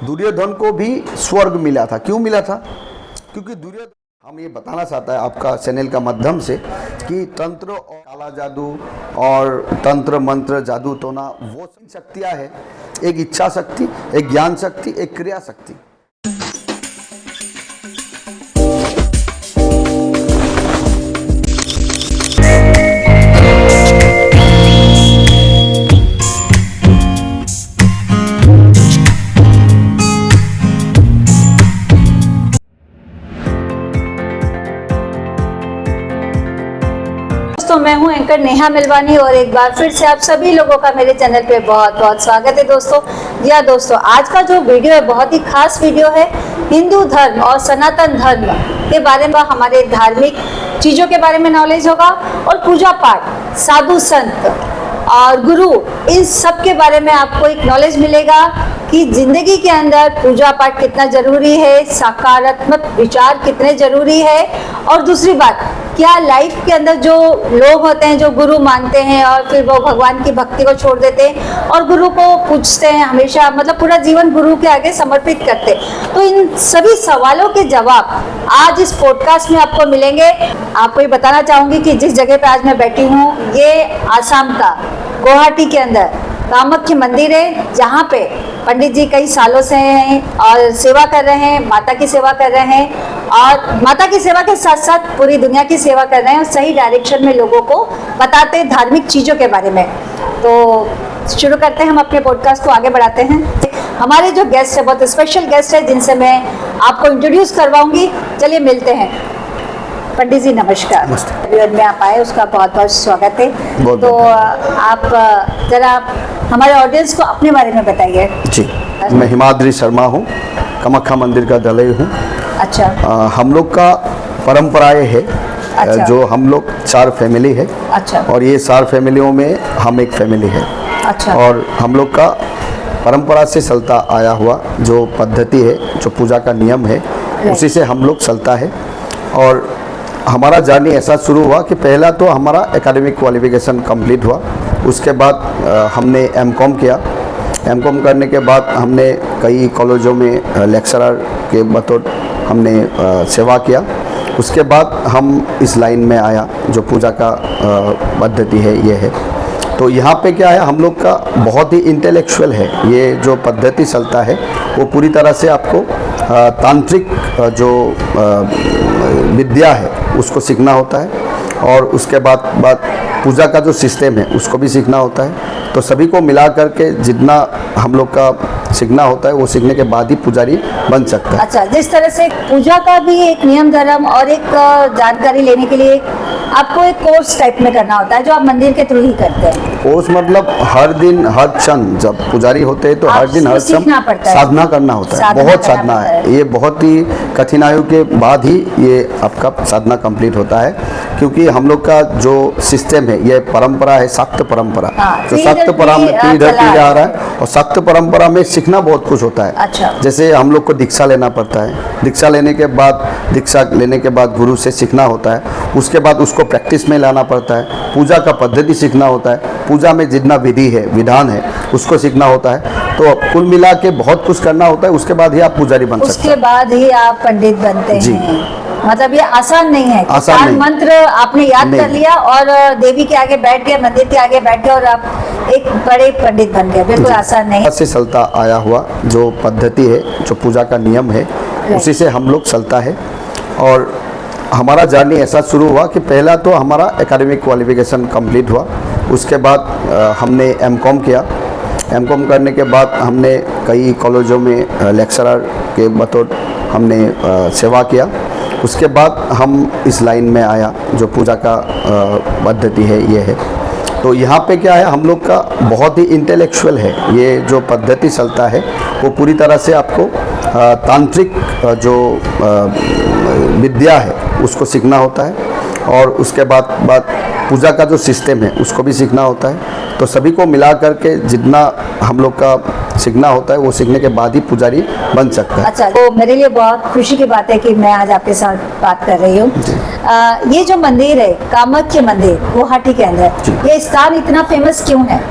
दुर्योधन को भी स्वर्ग मिला था। क्यों मिला था? क्योंकि दुर्योधन, हम ये बताना चाहता है आपका चैनल का माध्यम से कि तंत्र और काला जादू और तंत्र मंत्र जादू टोना वो शक्तियाँ है, एक इच्छा शक्ति, एक ज्ञान शक्ति, एक क्रिया शक्ति। तो मैं हूं एंकर नेहा मिलवानी और एक बार फिर से आप सभी लोगों का मेरे चैनल पे बहुत बहुत स्वागत है दोस्तों। या दोस्तों, आज का जो वीडियो है बहुत ही खास वीडियो है। हिंदू धर्म और सनातन धर्म के बारे में, हमारे धार्मिक चीज़ों के बारे में नॉलेज होगा और पूजा पाठ, साधु संत और गुरु, इन सब के बारे में आपको एक नॉलेज मिलेगा कि जिंदगी के अंदर पूजा पाठ कितना जरूरी है, सकारात्मक विचार कितने जरूरी है। और दूसरी बात, क्या लाइफ के अंदर जो लोग होते हैं जो गुरु मानते हैं और फिर वो भगवान की भक्ति को छोड़ देते हैं और गुरु को पूजते हैं हमेशा, मतलब पूरा जीवन गुरु के आगे समर्पित करते हैं, तो इन सभी सवालों के जवाब आज इस पॉडकास्ट में आपको मिलेंगे। आपको ये बताना चाहूँगी कि जिस जगह पे आज मैं बैठी हूँ, ये आसाम का गुवाहाटी के अंदर कामाख्या मंदिर है, जहाँ पे पंडित जी कई सालों से हैं और सेवा कर रहे हैं, माता की सेवा कर रहे हैं और माता की सेवा के साथ साथ पूरी दुनिया की सेवा कर रहे हैं और सही डायरेक्शन में लोगों को बताते हैं धार्मिक चीज़ों के बारे में। तो शुरू करते हैं, हम अपने पॉडकास्ट को आगे बढ़ाते हैं। हमारे जो गेस्ट है, बहुत स्पेशल गेस्ट है जिनसे मैं आपको इंट्रोड्यूस करवाऊंगी। चलिए मिलते हैं। पंडित जी नमस्कार। वीडियो में आप आए उसका बहुत बहुत स्वागत है। तो आप जरा हमारे ऑडियंस को अपने बारे में बताइए। जी, मैं हिमाद्री शर्मा हूँ, कामाख्या मंदिर का दलई हूँ। अच्छा। हम लोग का परंपराएं है। अच्छा। जो हम लोग 4 फैमिली है। अच्छा। और ये 4 फैमिलियों में हम एक फैमिली है। अच्छा। और हम लोग का परंपरा से चलता आया हुआ जो पद्धति है, जो पूजा का नियम है, उसी से हम लोग चलता है। और हमारा जर्नी ऐसा शुरू हुआ कि पहला तो हमारा एकेडमिक क्वालिफिकेशन कंप्लीट हुआ, उसके बाद हमने एमकॉम किया। एमकॉम करने के बाद हमने कई कॉलेजों में लेक्चरर के बतौर हमने सेवा किया। उसके बाद हम इस लाइन में आया जो पूजा का पद्धति है, ये है। तो यहाँ पे क्या है, हम लोग का बहुत ही इंटेलेक्चुअल है। ये जो पद्धति चलता है वो पूरी तरह से आपको तांत्रिक जो विद्या है उसको सीखना होता है और उसके बाद पूजा का जो सिस्टम है उसको भी सीखना होता है। तो सभी को मिला करके जितना हम लोग का सीखना होता है वो सीखने के बाद ही पुजारी बन सकता है। अच्छा, जिस तरह से पूजा का भी एक नियम धर्म और एक जानकारी लेने के लिए आपको एक कोर्स टाइप में करना होता है जो आप मंदिर के थ्रू ही करते हैं। कोर्स मतलब हर दिन हर क्षण जब पुजारी होते हैं तो हर दिन हर क्षण साधना करना होता है। बहुत साधना है, ये बहुत ही कठिनाइयों के बाद ही ये आपका साधना कंप्लीट होता है। क्योंकि हम लोग का जो सिस्टम है, ये परंपरा है, शाक्त परंपरा। तो शाक्त परंपरा इधर पीढ़ी आ रहा है और शाक्त परंपरा में सीखना बहुत कुछ होता है। अच्छा। जैसे हम लोग को दीक्षा लेना पड़ता है, दीक्षा लेने के बाद गुरु से सीखना होता है, उसके बाद उसको प्रैक्टिस में लाना पड़ता है। पूजा का पद्धति सीखना होता है, पूजा में जितना विधि है, विधान है, उसको सीखना होता है। तो कुल मिला के बहुत कुछ करना होता है, उसके बाद ही आप पुजारी बन सकते हैं। उसके बाद ही आप पंडित बनते हैं। मतलब ये आसान नहीं है। आसान नहीं। मंत्र आपने याद कर लिया और देवी के आगे बैठ गए, मंदिर के आगे बैठ गए और आप एक बड़े पंडित बन गए। बिल्कुल आसान नहीं है। से चलता आया हुआ जो पद्धति है, जो पूजा का नियम है, उसी से हम लोग चलता है। और हमारा जर्नी ऐसा शुरू हुआ कि पहला तो हमारा एकेडमिक क्वालिफिकेशन कंप्लीट हुआ, उसके बाद हमने एमकॉम किया। एमकॉम करने के बाद हमने कई कॉलेजों में लेक्चरर के बतौर हमने सेवा किया। उसके बाद हम इस लाइन में आया जो पूजा का पद्धति है, ये है। तो यहाँ पे क्या है, हम लोग का बहुत ही इंटेलेक्चुअल है। ये जो पद्धति चलता है वो पूरी तरह से आपको तांत्रिक जो विद्या है उसको सीखना होता है और उसके बाद पूजा का जो सिस्टम है उसको भी सीखना होता है। तो सभी को मिला करके जितना हम लोग का सीखना होता है वो सीखने के बाद ही पुजारी बन सकता है। अच्छा, तो मेरे लिए बहुत खुशी की बात है कि मैं आज आपके साथ बात कर रही हूँ। ये जो मंदिर है, कामाख्या मंदिर गुवाहाटी के अंदर, ये स्थान इतना फेमस क्यों है,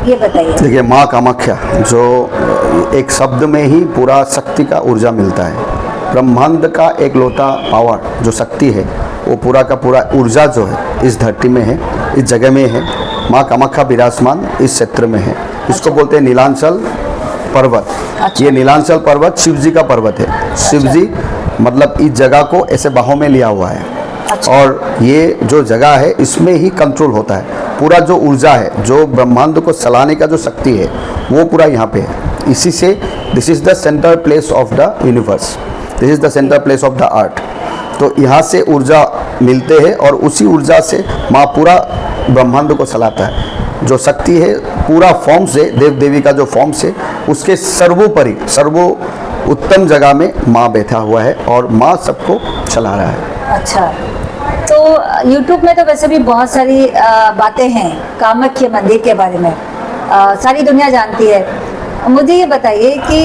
ये बताइए। देखिए, माँ कामाख्या जो एक शब्द में ही पूरा शक्ति का ऊर्जा मिलता है। ब्रह्मांड का एक लोटा पावर जो शक्ति है, वो पूरा का पूरा ऊर्जा जो है इस धरती में है, इस जगह में है। माँ कामाख्या विराजमान इस क्षेत्र में है। इसको बोलते हैं नीलांचल पर्वत। अच्छा। ये नीलांचल पर्वत शिव जी का पर्वत है। शिव जी मतलब इस जगह को ऐसे बाहों में लिया हुआ है। अच्छा। और ये जो जगह है इसमें ही कंट्रोल होता है। पूरा जो ऊर्जा है, जो ब्रह्मांड को चलाने का जो शक्ति है, वो पूरा यहाँ पे है। इसी से this is the centre place of the universe, this is the centre place of the earth. तो यहाँ से ऊर्जा मिलते हैं और उसी ऊर्जा से माँ पूरा ब्रह्मांड को चलाता है। जो शक्ति है पूरा फॉर्म से, देव देवी का जो फॉर्म से, उसके सर्वोपरि सर्वो उत्तम जगह में माँ बैठा हुआ है और माँ सबको चला रहा है। अच्छा, तो YouTube में तो वैसे भी बहुत सारी बातें हैं कामाख्या मंदिर के बारे में, सारी दुनिया जानती है। मुझे ये बताइए कि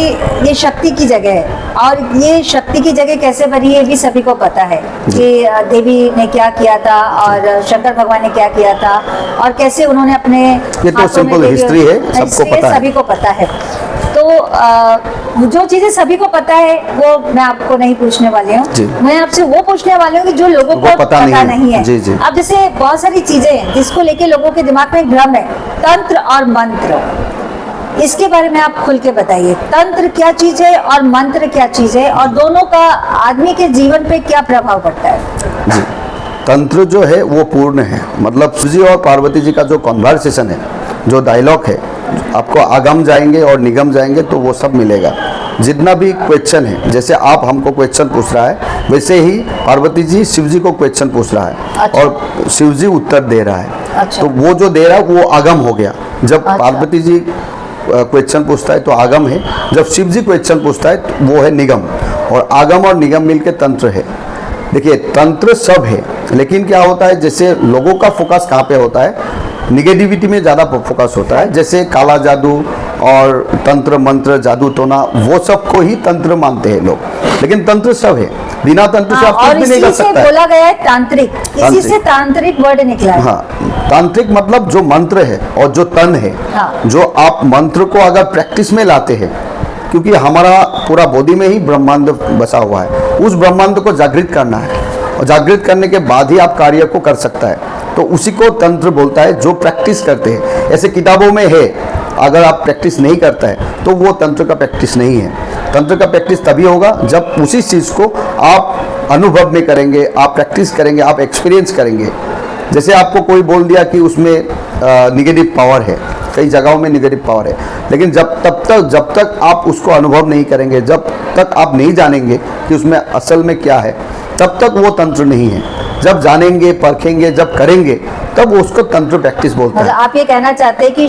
ये शक्ति की जगह है और ये शक्ति की जगह कैसे बनी है, भी सभी को पता है कि देवी ने क्या किया था और शंकर भगवान ने क्या किया था और कैसे उन्होंने अपने ये तो सिंपल हिस्ट्री है, सबको पता है, सभी को पता है। तो जो चीजें सभी को पता है वो मैं आपको नहीं पूछने वाली हूँ, मैं आपसे वो पूछने वाली हूँ कि जो लोगों को पता नहीं है। जी जी। अब जैसे बहुत सारी चीजें हैं जिसको लेके लोगों के दिमाग में एक भ्रम है, तंत्र और मंत्र, इसके बारे में आप खुल के बताइए। तंत्र क्या चीज है और मंत्र क्या चीज है और दोनों का आदमी के जीवन पे क्या प्रभाव पड़ता है? जी, तंत्र जो है वो पूर्ण है। मतलब शिव जी और पार्वती जी का जो कॉन्वर्सेशन है, जो डायलॉग है, आपको आगम जाएंगे और निगम जाएंगे तो वो सब मिलेगा। जितना भी क्वेश्चन है, जैसे आप हमको क्वेश्चन पूछ रहा है, वैसे ही पार्वती जी शिव जी को क्वेश्चन पूछ रहा है। अच्छा। और शिव जी उत्तर दे रहा है। अच्छा। तो वो जो दे रहा है वो आगम हो गया। जब अच्छा। पार्वती जी क्वेश्चन पूछता है तो आगम है, जब शिव जी क्वेश्चन पूछता है तो वो है निगम। और आगम और निगम मिलके तंत्र है। देखिए, तंत्र सब है, लेकिन क्या होता है, जैसे लोगों का फोकस कहाँ पे होता है, निगेटिविटी में ज़्यादा फोकस होता है। जैसे काला जादू और तंत्र मंत्र जादू टोना, वो सब को ही तंत्र मानते हैं लोग, लेकिन तंत्र सब है। बिना तंत्र से आप कुछ भी नहीं कर सकता है। बोला गया है तांत्रिक, इसी से तांत्रिक वर्ड निकला है। हाँ, तांत्रिक मतलब जो मंत्र है और जो तन है। हाँ। जो आप मंत्र को अगर प्रैक्टिस में लाते हैं, क्योंकि हमारा पूरा बॉडी में ही ब्रह्मांड बसा हुआ है, उस ब्रह्मांड को जागृत करना है और जागृत करने के बाद ही आप कार्य को कर सकता है। तो उसी को तंत्र बोलता है, जो प्रैक्टिस करते हैं। ऐसे किताबों में है, अगर आप प्रैक्टिस नहीं करता है तो वो तंत्र का प्रैक्टिस नहीं है। तंत्र का प्रैक्टिस तभी होगा जब उसी चीज़ को आप अनुभव में करेंगे, आप प्रैक्टिस करेंगे, आप एक्सपीरियंस करेंगे। जैसे आपको कोई बोल दिया कि उसमें निगेटिव पावर है, कई जगहों में निगेटिव पावर है, लेकिन जब तक आप उसको अनुभव नहीं करेंगे, जब तक आप नहीं जानेंगे कि उसमें असल में क्या है, तब तक वो तंत्र नहीं है। जब जानेंगे, परखेंगे, जब करेंगे, तब उसको तंत्र प्रैक्टिस बोलता है। आप ये कहना चाहते हैं कि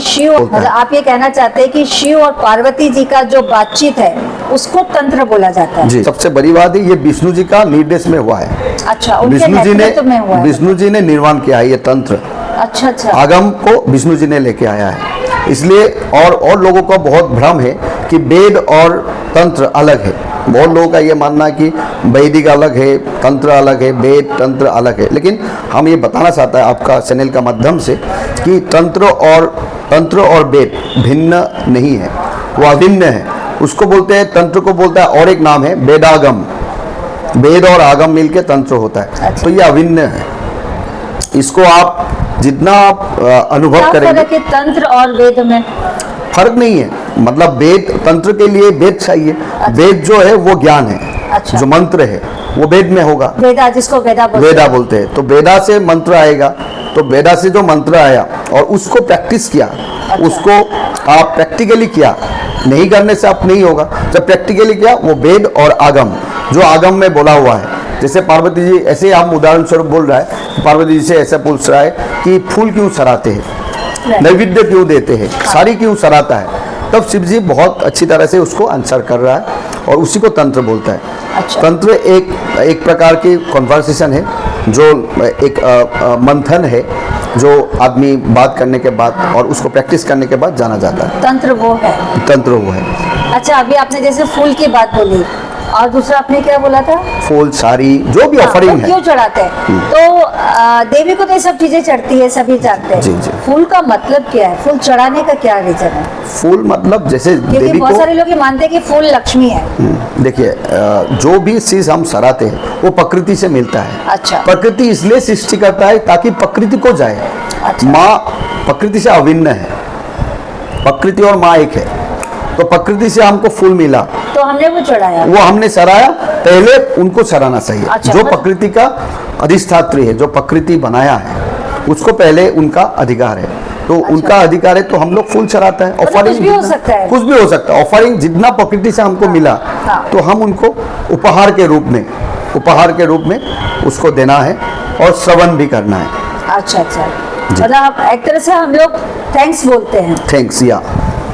शिव और पार्वती जी का जो बातचीत है उसको तंत्र बोला जाता है। जी, सबसे बड़ी बात है, ये विष्णु जी का निर्देश में हुआ है। अच्छा, विष्णु जी ने निर्माण किया है ये तंत्र। अच्छा अच्छा। आगम को विष्णु जी ने लेके आया है। इसलिए और लोगों का बहुत भ्रम है कि वेद और तंत्र अलग है। बहुत लोगों का ये मानना है कि वैदिक अलग है, तंत्र अलग है, वेद तंत्र अलग है। लेकिन हम ये बताना चाहता है आपका चैनल का माध्यम से कि तंत्र और वेद भिन्न नहीं है, वो अभिन्न है। उसको बोलते हैं, तंत्र को बोलता है और एक नाम है वेदागम। वेद और आगम मिलके तंत्र होता है। अच्छा। तो ये अभिन्न है। इसको आप जितना आप अनुभव करेंगे, तंत्र और वेद में फर्क नहीं है। मतलब वेद, तंत्र के लिए वेद चाहिए। अच्छा। वेद जो है वो ज्ञान है। अच्छा। जो मंत्र है वो वेद में होगा। वेदा, जिसको वेदा बोलते हैं। तो वेदा से मंत्र आएगा, तो वेदा से जो मंत्र आया और उसको प्रैक्टिस किया। अच्छा। उसको आप प्रैक्टिकली किया, नहीं करने से आप नहीं होगा। जब प्रैक्टिकली किया, वो वेद और आगम, जो आगम में बोला हुआ है। जैसे पार्वती जी, ऐसे हम उदाहरण स्वरूप बोल रहा है, पार्वती जी से ऐसा पूछ रहा है कि फूल क्यों सराते हैं, नैवेद्य क्यों देते हैं, साड़ी क्यों सराता है। तब शिव जी बहुत अच्छी तरह से उसको आंसर कर रहा है और उसी को तंत्र बोलता है। अच्छा। तंत्र एक प्रकार की कॉन्वर्सेशन है, जो एक मंथन है, जो आदमी बात करने के बाद और उसको प्रैक्टिस करने के बाद जाना जाता है। तंत्र वो है। तंत्र वो है। अच्छा, अभी आपने जैसे फूल की बात बोली, और दूसरा आपने क्या बोला था? फूल, साड़ी, जो भी ऑफरिंग तो है। क्यों चढ़ाते हैं? तो देवी को तो ये सब चीजें चढ़ती है, सभी जानते हैं। जी, जी। फूल का मतलब क्या है? फूल चढ़ाने का क्या रीजन है? फूल मतलब जैसे क्योंकि देवी बहुत को, सारे लोग ये मानते हैं कि फूल लक्ष्मी है। देखिए जो भी चीज हम सराहते हैं वो प्रकृति से मिलता है। अच्छा। प्रकृति इसलिए सृष्टि करता है ताकि प्रकृति को जाए। अच्छा। माँ प्रकृति से अभिन्न है, प्रकृति और माँ एक है, तो प्रकृति से हमको फूल मिला तो हमने वो चढ़ाया। वो हमने सराया, पहले उनको सराहना चाहिए। अच्छा, जो मतलब- प्रकृति का अधिष्ठात्री है, जो प्रकृति बनाया है, उसको पहले उनका अधिकार है। तो उनका अधिकार है तो हम लोग फूल चढ़ाते हैं। मतलब कुछ भी हो सकता है। कुछ भी हो सकता है। ऑफरिंग जितना प्रकृति से हमको मिला हाँ। तो हम उनको उपहार के रूप में उसको देना है और श्रवण भी करना है। अच्छा अच्छा, मतलब एक तरह से हम लोग थैंक्स बोलते हैं। थैंक्स, या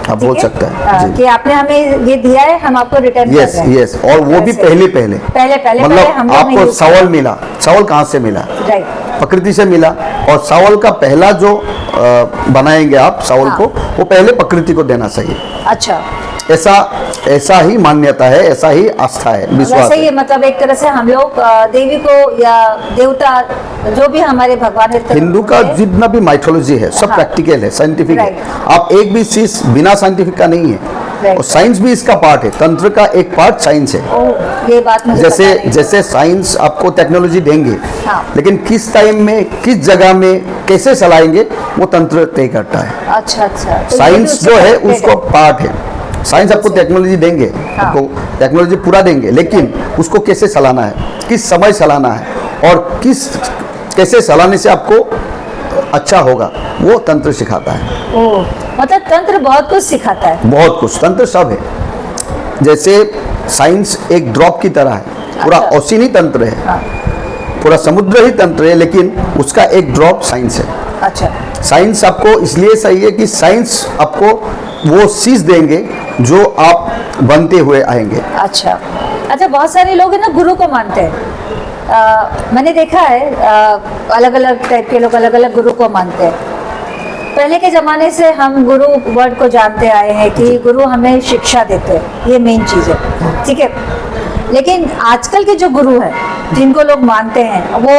आप बोल ठीक है? सकते हैं हाँ, जी। कि आपने हमें ये दिया है, हम आपको रिटर्न कर यस रहे हैं। यस, और वो भी वैसे। पहले पहले हम लोग नहीं आपको use चावल मिला। चावल कहाँ से मिला? राइट। प्रकृति से मिला। और चावल का पहला जो बनाएंगे आप चावल हाँ। को, वो पहले प्रकृति को देना चाहिए। अच्छा, ऐसा ही मान्यता है, ऐसा ही आस्था है, विश्वास वैसे है। ही मतलब एक तरह से हम लोग देवी को या देवता जो भी हमारे भगवान है, हिंदू का जितना भी माइथोलॉजी है सब हाँ। प्रैक्टिकल है, साइंटिफिक है। Right. आप एक भी चीज बिना साइंटिफिक का नहीं है। Right. और साइंस भी इसका पार्ट है, तंत्र का एक पार्ट साइंस है। ओह, ये बात मुझे पता नहीं। जैसे साइंस आपको टेक्नोलॉजी देंगे, हाँ। लेकिन किस टाइम में, किस जगह में, कैसे चलाएंगे वो तंत्र तय करता है। अच्छा अच्छा, तो ये भी साइंस उससे जो है connected उसको पार्ट है। साइंस आपको टेक्नोलॉजी देंगे, हाँ। आपको टेक्नोलॉजी पूरा देंगे, लेकिन उसको कैसे चलाना है, किस समय चलाना है और कैसे चलाने से आपको अच्छा होगा, वो तंत्र सिखाता है। ओह, मतलब तंत्र बहुत कुछ सिखाता है। बहुत कुछ, तंत्र सब है। जैसे साइंस एक ड्रॉप की तरह है, पूरा अच्छा। ओशिन ही तंत्र है, हाँ। पूरा समुद्र ही तंत्र है, लेकिन उसका एक ड्रॉप साइंस है। अच्छा साइंस आपको इसलिए सही है कि साइंस आपको वो चीज देंगे जो आप बनते हुए आएंगे। अच्छा अच्छा, बहुत सारे लोग है ना गुरु को मानते हैं। मैंने देखा है अलग अलग टाइप के लोग अलग अलग गुरु को मानते हैं। पहले के ज़माने से हम गुरु वर्ड को जानते आए हैं कि गुरु हमें शिक्षा देते हैं, ये मेन चीज़ है, ठीक है। लेकिन आजकल के जो गुरु हैं जिनको लोग मानते हैं वो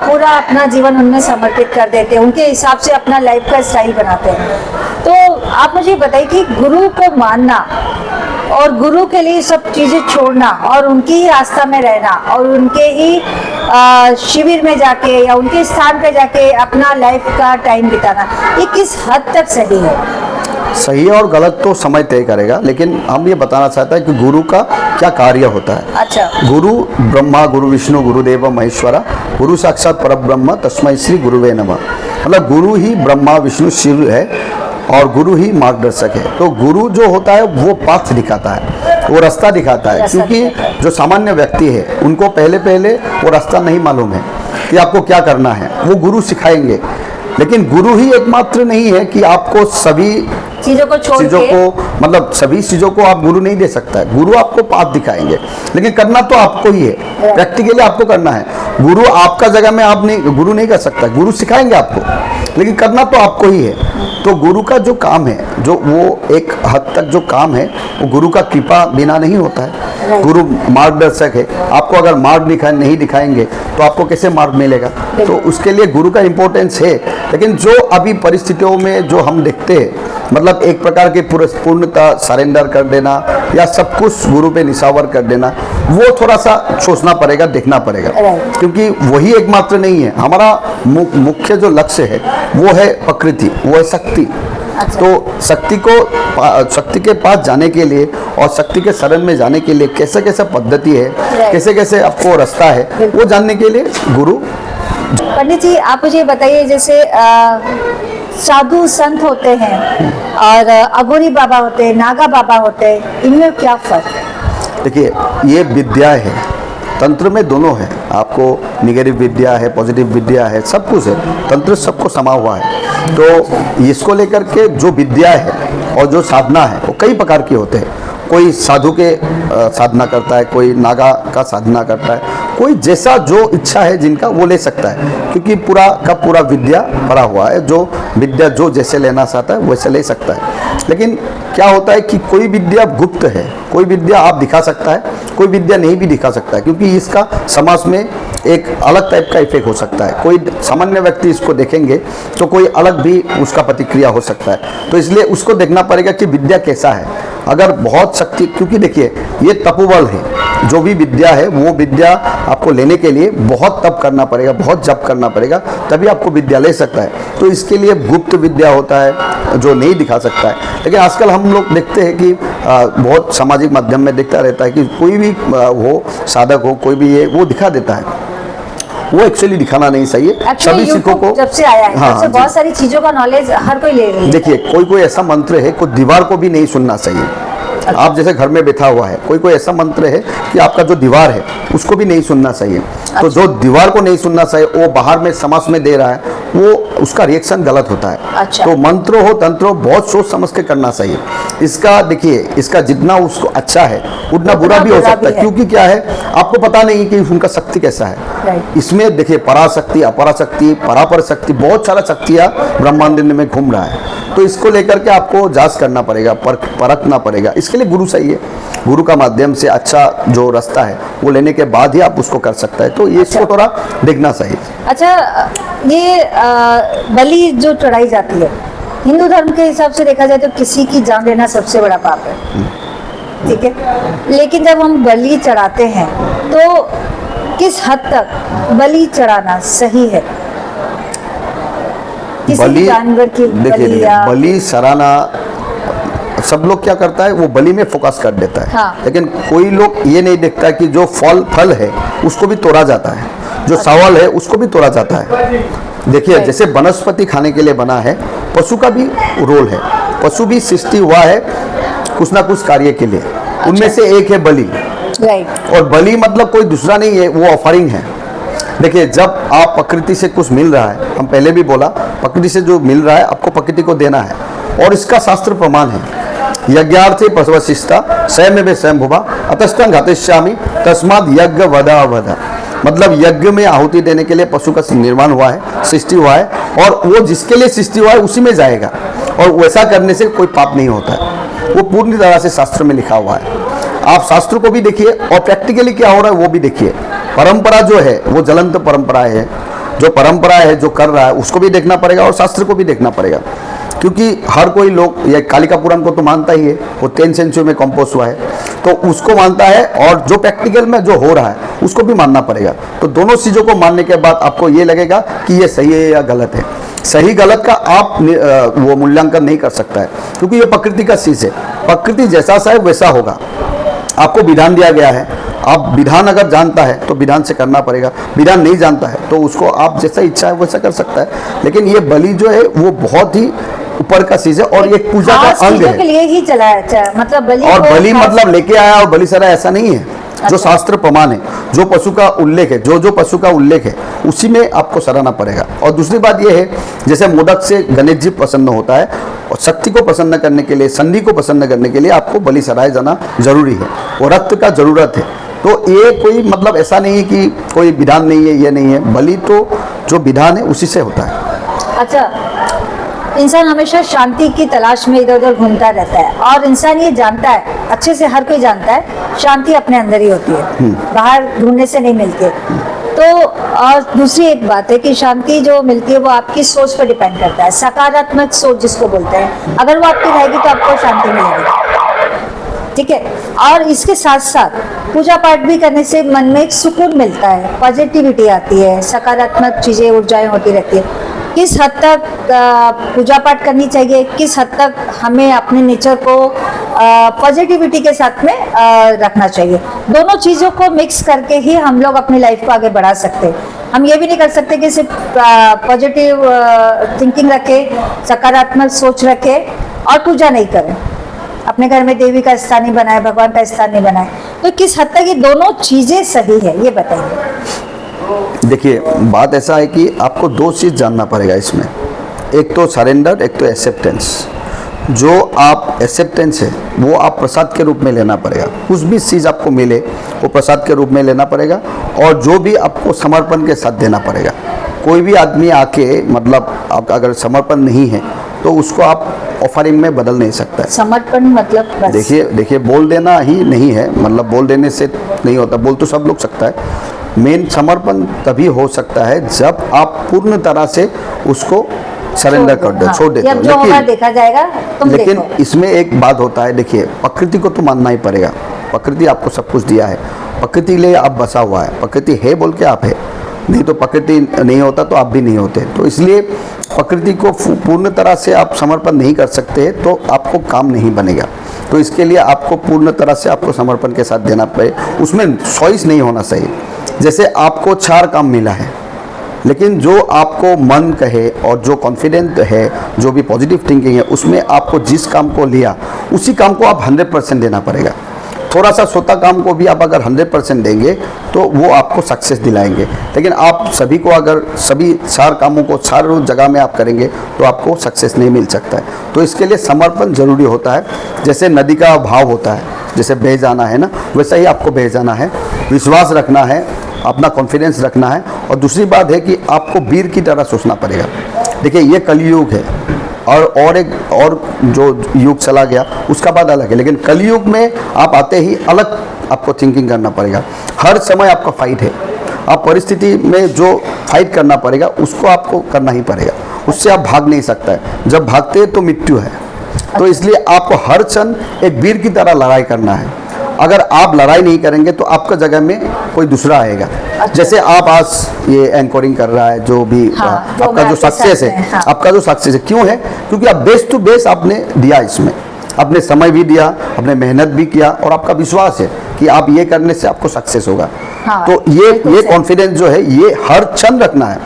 पूरा अपना जीवन उनमें समर्पित कर देते हैं, उनके हिसाब से अपना लाइफ का स्टाइल बनाते हैं। तो आप मुझे बताइए कि गुरु को मानना और गुरु के लिए सब चीज़ें छोड़ना और उनकी ही आस्था में रहना और उनके ही शिविर में जाके या उनके स्थान पे जाके अपना लाइफ का टाइम बिताना, ये किस हद तक सही है? सही और गलत तो समय तय करेगा, लेकिन हम ये बताना चाहते हैं कि गुरु का क्या कार्य होता है। अच्छा। गुरु ब्रह्मा, गुरु विष्णु, गुरुदेव महेश्वरा, गुरु साक्षात परब्रह्म तस्मै श्री गुरुवे नमः। मतलब गुरु ही ब्रह्मा विष्णु शिव है और गुरु ही मार्गदर्शक है। तो गुरु जो होता है वो पाथ दिखाता है, वो रास्ता दिखाता है, रास्ता क्योंकि दिखाता है। जो सामान्य व्यक्ति है उनको पहले वो रास्ता नहीं मालूम है कि आपको क्या करना है, वो गुरु सिखाएंगे। लेकिन गुरु ही एकमात्र नहीं है कि आपको सभी चीज़ों को छोड़ चीज़ों के को, मतलब सभी चीज़ों को आप गुरु नहीं दे सकता है। गुरु आपको पाथ दिखाएंगे, लेकिन करना तो आपको ही है, प्रैक्टिकली आपको करना है। गुरु आपका जगह में आप नहीं, गुरु नहीं कर सकता, गुरु सिखाएंगे आपको, लेकिन करना तो आपको ही है। तो गुरु का जो काम है, जो वो एक हद तक जो काम है, वो गुरु का कृपा बिना नहीं होता है। गुरु मार्गदर्शक है, आपको अगर मार्ग नहीं दिखाएंगे तो आपको कैसे मार्ग मिलेगा? तो उसके लिए गुरु का इम्पोर्टेंस है। लेकिन जो अभी परिस्थितियों में जो हम देखते हैं, मतलब एक प्रकार के पूर्णता सरेंडर कर देना या सब कुछ गुरु पे निशावर कर देना, वो थोड़ा सा सोचना पड़ेगा, देखना पड़ेगा, क्योंकि वही एकमात्र नहीं है। हमारा मुख्य जो लक्ष्य है वो है प्रकृति, वो है शक्ति। अच्छा। तो शक्ति के पास जाने के लिए और शक्ति के शरण में जाने के लिए कैसे कैसे पद्धति है, कैसे कैसे आपको रास्ता है, वो जानने के लिए गुरु। पंडित जी आप मुझे बताइए, जैसे साधु संत होते हैं और अघोरी बाबा होते हैं, नागा बाबा होते हैं, इनमें क्या फर्क है? देखिए, ये विद्या है, तंत्र में दोनों है। आपको निगेटिव विद्या है, पॉजिटिव विद्या है, सब कुछ है, तंत्र सबको समा हुआ है। तो इसको लेकर के जो विद्या है और जो साधना है वो कई प्रकार के होते हैं। कोई साधु के साधना करता है, कोई नागा का साधना करता है, कोई जैसा जो इच्छा है जिनका वो ले सकता है, क्योंकि पूरा का पूरा विद्या भरा हुआ है। जो विद्या जो जैसे लेना चाहता है वैसे ले सकता है। लेकिन क्या होता है कि कोई विद्या गुप्त है, कोई विद्या आप दिखा सकता है, कोई विद्या नहीं भी दिखा सकता है, क्योंकि इसका समाज में एक अलग टाइप का इफेक्ट हो सकता है। कोई सामान्य व्यक्ति इसको देखेंगे तो कोई अलग भी उसका प्रतिक्रिया हो सकता है। तो इसलिए उसको देखना पड़ेगा कि विद्या कैसा है। अगर बहुत शक्ति, क्योंकि देखिए ये तपोबल है, जो भी विद्या है वो विद्या आपको लेने के लिए बहुत तप करना पड़ेगा, बहुत जप करना पड़ेगा, तभी आपको विद्या ले सकता है। तो इसके लिए गुप्त विद्या होता है जो नहीं दिखा सकता है। लेकिन आजकल हम लोग देखते हैं कि बहुत सामाजिक माध्यम में दिखता रहता है कि कोई भी हो साधक हो, कोई भी ये वो दिखा देता है, वो एक्चुअली दिखाना नहीं चाहिए। सभी सिखों को जब से आया है तब से बहुत सारी चीजों का नॉलेज हर कोई ले रही है। देखिए कोई ऐसा मंत्र है, कोई दीवार को भी नहीं सुनना चाहिए। अच्छा। आप जैसे घर में बैठा हुआ है, कोई ऐसा मंत्र है कि आपका जो दीवार है उसको भी नहीं सुनना चाहिए। अच्छा। तो जो दीवार को नहीं सुनना चाहिए वो बाहर में समाज में दे रहा है, वो उसका रिएक्शन गलत होता है। अच्छा। तो मंत्र हो तंत्र हो बहुत सोच समझ के करना चाहिए। इसका देखिए, इसका जितना उसको अच्छा है उतना बुरा भी हो सकता है, क्योंकि क्या है आपको पता नहीं कि उनका शक्ति कैसा है। इसमें देखिए पराशक्ति, अपराशक्ति, परापर शक्ति, बहुत सारा शक्तियाँ ब्रह्मांड में घूम रहा है। तो इसको लेकर के आपको जांच करना पड़ेगा, परखना पड़ेगा। इसके लिए गुरु चाहिए। गुरु का माध्यम से अच्छा जो रास्ता है वो लेने के बाद ही आप उसको कर सकता है। तो ये इसको थोड़ा देखना चाहिए। अच्छा, ये बलि जो चढ़ाई जाती है हिंदू धर्म के हिसाब से देखा जाए तो किसी की जान लेना सबसे बड़ा पाप है, ठीक है। लेकिन जब हम बलि चढ़ाते हैं तो किस हद तक बलि चढ़ाना सही है? बलि, जानवर की देखिए बलि सराहना सब लोग क्या करता है, वो बलि में फोकस कर देता है। हाँ। लेकिन कोई लोग ये नहीं देखता कि जो फल है उसको भी तोड़ा जाता है, जो सावल है उसको भी तोड़ा जाता है। देखिए जैसे वनस्पति खाने के लिए बना है, पशु का भी रोल है। पशु भी सृष्टि हुआ है कुछ ना कुछ कार्य के लिए। उनमें से एक है बलि। और बलि मतलब कोई दूसरा नहीं है, वो ऑफरिंग है। देखिए जब आप प्रकृति से कुछ मिल रहा है, हम पहले भी बोला प्रकृति से जो मिल रहा है आपको प्रकृति को देना है, और इसका शास्त्र प्रमाण है। यज्ञार्थे पशवशिष्टा स्वयं स्वयंभुवा अतस्तं घातिष्यामि तस्माद् यज्ञ वधा वधा। मतलब यज्ञ में आहुति देने के लिए पशु का निर्माण हुआ है, सृष्टि हुआ है, और वो जिसके लिए सृष्टि हुआ है उसी में जाएगा, और वैसा करने से कोई पाप नहीं होता है। वो पूर्ण तरह से शास्त्र में लिखा हुआ है। आप शास्त्र को भी देखिए और प्रैक्टिकली क्या हो रहा है वो भी देखिए। परंपरा जो है वो ज्वलंत परंपरा है, जो परंपरा है जो कर रहा है उसको भी देखना पड़ेगा और शास्त्र को भी देखना पड़ेगा। क्योंकि हर कोई लोग ये कालिका पुराण को तो मानता ही है, वो 10th सेंचुरी में कंपोज हुआ है, तो उसको मानता है, और जो प्रैक्टिकल में जो हो रहा है उसको भी मानना पड़ेगा। तो दोनों चीज़ों को मानने के बाद आपको ये लगेगा कि ये सही है या गलत है। सही गलत का आप वो मूल्यांकन नहीं कर सकता है, क्योंकि ये प्रकृति का चीज़ है। प्रकृति जैसा सा है वैसा होगा। आपको विधान दिया गया है, आप विधान अगर जानता है तो विधान से करना पड़ेगा, विधान नहीं जानता है तो उसको आप जैसा इच्छा है वैसा कर सकता है। लेकिन ये बलि जो है वो बहुत ही ऊपर का चीज है और ये पूजा का अंग है, के लिए ही चलाया, मतलब बलि, और बलि मतलब लेके आया और बलि सरा ऐसा नहीं है। जो शास्त्र प्रमाण है, जो पशु का उल्लेख है, जो पशु का उल्लेख है उसी में आपको सराहना पड़ेगा। और दूसरी बात यह है, जैसे मोदक से गणेश जी प्रसन्न होता है, और शक्ति को प्रसन्न करने के लिए, संधि को प्रसन्न करने के लिए आपको बलि सराए जाना जरूरी है, और रक्त का जरूरत है। तो ये कोई मतलब ऐसा नहीं है कि कोई विधान नहीं है, ये नहीं है। बलि तो जो विधान है उसी से होता है। अच्छा, इंसान हमेशा शांति की तलाश में इधर उधर घूमता रहता है, और इंसान ये जानता है, अच्छे से हर कोई जानता है, शांति अपने अंदर ही होती है, बाहर ढूंढने से नहीं मिलती है। तो और दूसरी एक बात है कि शांति जो मिलती है वो आपकी सोच पर डिपेंड करता है, सकारात्मक सोच जिसको बोलते हैं। अगर वो आपकी रहेगी तो आपको शांति मिलेगी, ठीक है। और इसके साथ साथ पूजा पाठ भी करने से मन में एक सुकून मिलता है, पॉजिटिविटी आती है, सकारात्मक चीज़ें ऊर्जाएं होती रहती है। किस हद तक पूजा पाठ करनी चाहिए, किस हद तक हमें अपने नेचर को पॉजिटिविटी के साथ में रखना चाहिए, दोनों चीज़ों को मिक्स करके ही हम लोग अपनी लाइफ को आगे बढ़ा सकते हैं। हम ये भी नहीं कर सकते कि सिर्फ पॉजिटिव थिंकिंग रखें, सकारात्मक सोच रखें और पूजा नहीं करें, अपने घर में देवी का स्थान नहीं बनाए, भगवान का स्थान नहीं बनाए। तो किस हद तक ये दोनों चीज़ें सही है, ये बताइए। देखिए बात ऐसा है कि आपको दो चीज़ जानना पड़ेगा इसमें, एक तो सरेंडर, एक तो एक्सेप्टेंस। जो आप एक्सेप्टेंस है वो आप प्रसाद के रूप में लेना पड़ेगा, कुछ भी चीज़ आपको मिले वो प्रसाद के रूप में लेना पड़ेगा, और जो भी आपको समर्पण के साथ देना पड़ेगा। कोई भी आदमी आके मतलब आप अगर समर्पण नहीं है तो उसको आप ऑफरिंग में बदल नहीं सकता है। समर्पण मतलब बस। देखिए बोल देना ही नहीं है, मतलब बोल देने से नहीं होता, बोल तो सब लोग सकता है। मेन समर्पण तभी हो सकता है जब आप पूर्ण तरह से उसको सरेंडर कर दो, छोड़ देते हो। जो होगा देखा जाएगा, तुम लेकिन देखो। इसमें एक बात होता है, देखिए प्रकृति को तो मानना ही पड़ेगा। प्रकृति आपको सब कुछ दिया है, प्रकृति लिए आप बसा हुआ है, प्रकृति है बोल के आप है, नहीं तो प्रकृति नहीं होता तो आप भी नहीं होते। तो इसलिए प्रकृति को पूर्ण तरह से आप समर्पण नहीं कर सकते तो आपको काम नहीं बनेगा। तो इसके लिए आपको पूर्ण तरह से आपको समर्पण के साथ देना पड़े, उसमें चॉइस नहीं होना चाहिए। जैसे आपको 4 काम मिला है, लेकिन जो आपको मन कहे और जो कॉन्फिडेंट है, जो भी पॉजिटिव थिंकिंग है, उसमें आपको जिस काम को लिया उसी काम को आप 100% देना पड़ेगा। थोड़ा सा सोता काम को भी आप अगर 100% देंगे तो वो आपको सक्सेस दिलाएंगे। लेकिन आप सभी को अगर सभी 4 कामों को 4 जगह में आप करेंगे तो आपको सक्सेस नहीं मिल सकता है। तो इसके लिए समर्पण जरूरी होता है। जैसे नदी का भाव होता है, जैसे बह जाना है ना, वैसा ही आपको बह जाना है, विश्वास रखना है, अपना कॉन्फिडेंस रखना है। और दूसरी बात है कि आपको वीर की तरह सोचना पड़ेगा। देखिए ये कलयुग है और जो युग चला गया उसका बाद अलग है, लेकिन कलयुग में आप आते ही अलग आपको थिंकिंग करना पड़ेगा। हर समय आपका फाइट है, आप परिस्थिति में जो फाइट करना पड़ेगा उसको आपको करना ही पड़ेगा, उससे आप भाग नहीं सकता है। जब भागते हैं तो मृत्यु है। तो इसलिए आपको हर क्षण एक वीर की तरह लड़ाई करना है। अगर आप लड़ाई नहीं करेंगे तो आपका जगह में कोई दूसरा आएगा। जैसे आप आज ये एंकरिंग कर रहा है, जो भी आपका जो सक्सेस है, आपका जो सक्सेस है क्यों है? क्योंकि आप बेस्ट टू बेस्ट आपने दिया, इसमें आपने समय भी दिया, आपने मेहनत भी किया और आपका विश्वास है कि आप ये करने से आपको सक्सेस होगा। तो ये कॉन्फिडेंस जो है ये हर क्षण रखना है।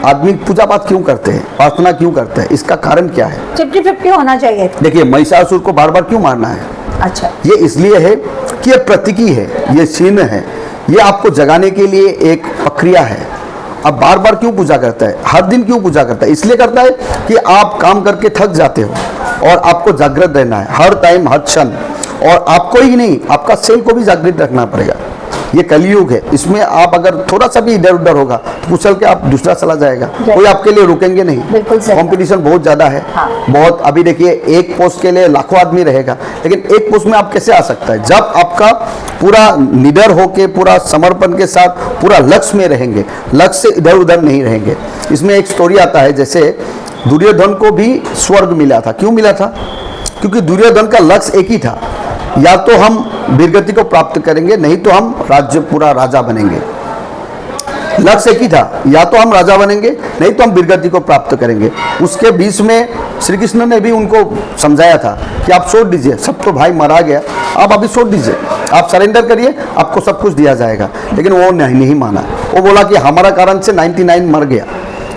आदमी पूजा पाठ क्यों करते हैं, प्रार्थना क्यों करते हैं, इसका कारण क्या है? 50-50 होना चाहिए। देखिए महिषासुर को बार बार क्यों मारना है? अच्छा, ये इसलिए है कि ये प्रतीकी है, ये चिन्ह है, ये आपको जगाने के लिए एक प्रक्रिया है। अब बार बार क्यों पूजा करता है, हर दिन क्यों पूजा करता है? इसलिए करता है कि आप काम करके थक जाते हो और आपको जागृत रहना है हर टाइम, हर क्षण। और आपको ही नहीं, आपका सेल को भी जागृत रखना पड़ेगा। ये कलयुग है, इसमें आप अगर थोड़ा सा भी इधर उधर होगा तो कुचल के आप दूसरा चला जाएगा, कोई आपके लिए रुकेंगे नहीं। कंपटीशन बहुत ज़्यादा है, बहुत। अभी देखिए एक पोस्ट के लिए लाखों आदमी रहेगा, लेकिन एक पोस्ट में आप कैसे आ सकता है? जब आपका पूरा निडर होके, पूरा समर्पण के साथ पूरा लक्ष्य में रहेंगे, लक्ष्य से इधर उधर नहीं रहेंगे। इसमें एक स्टोरी आता है, जैसे दुर्योधन को भी स्वर्ग मिला था। क्यों मिला था? क्योंकि दुर्योधन का लक्ष्य एक ही था, या तो हम वीरगति को प्राप्त करेंगे, नहीं तो हम राज्य पूरा राजा बनेंगे। लक्ष्य एक ही था, या तो हम राजा बनेंगे, नहीं तो हम वीरगति को प्राप्त करेंगे। उसके बीच में श्री कृष्ण ने भी उनको समझाया था कि आप छोड़ दीजिए, सब तो भाई मरा गया, आप अभी छोड़ दीजिए, आप सरेंडर करिए, आपको सब कुछ दिया जाएगा। लेकिन वो नहीं माना। वो बोला कि हमारा कारण से 99 मर गया,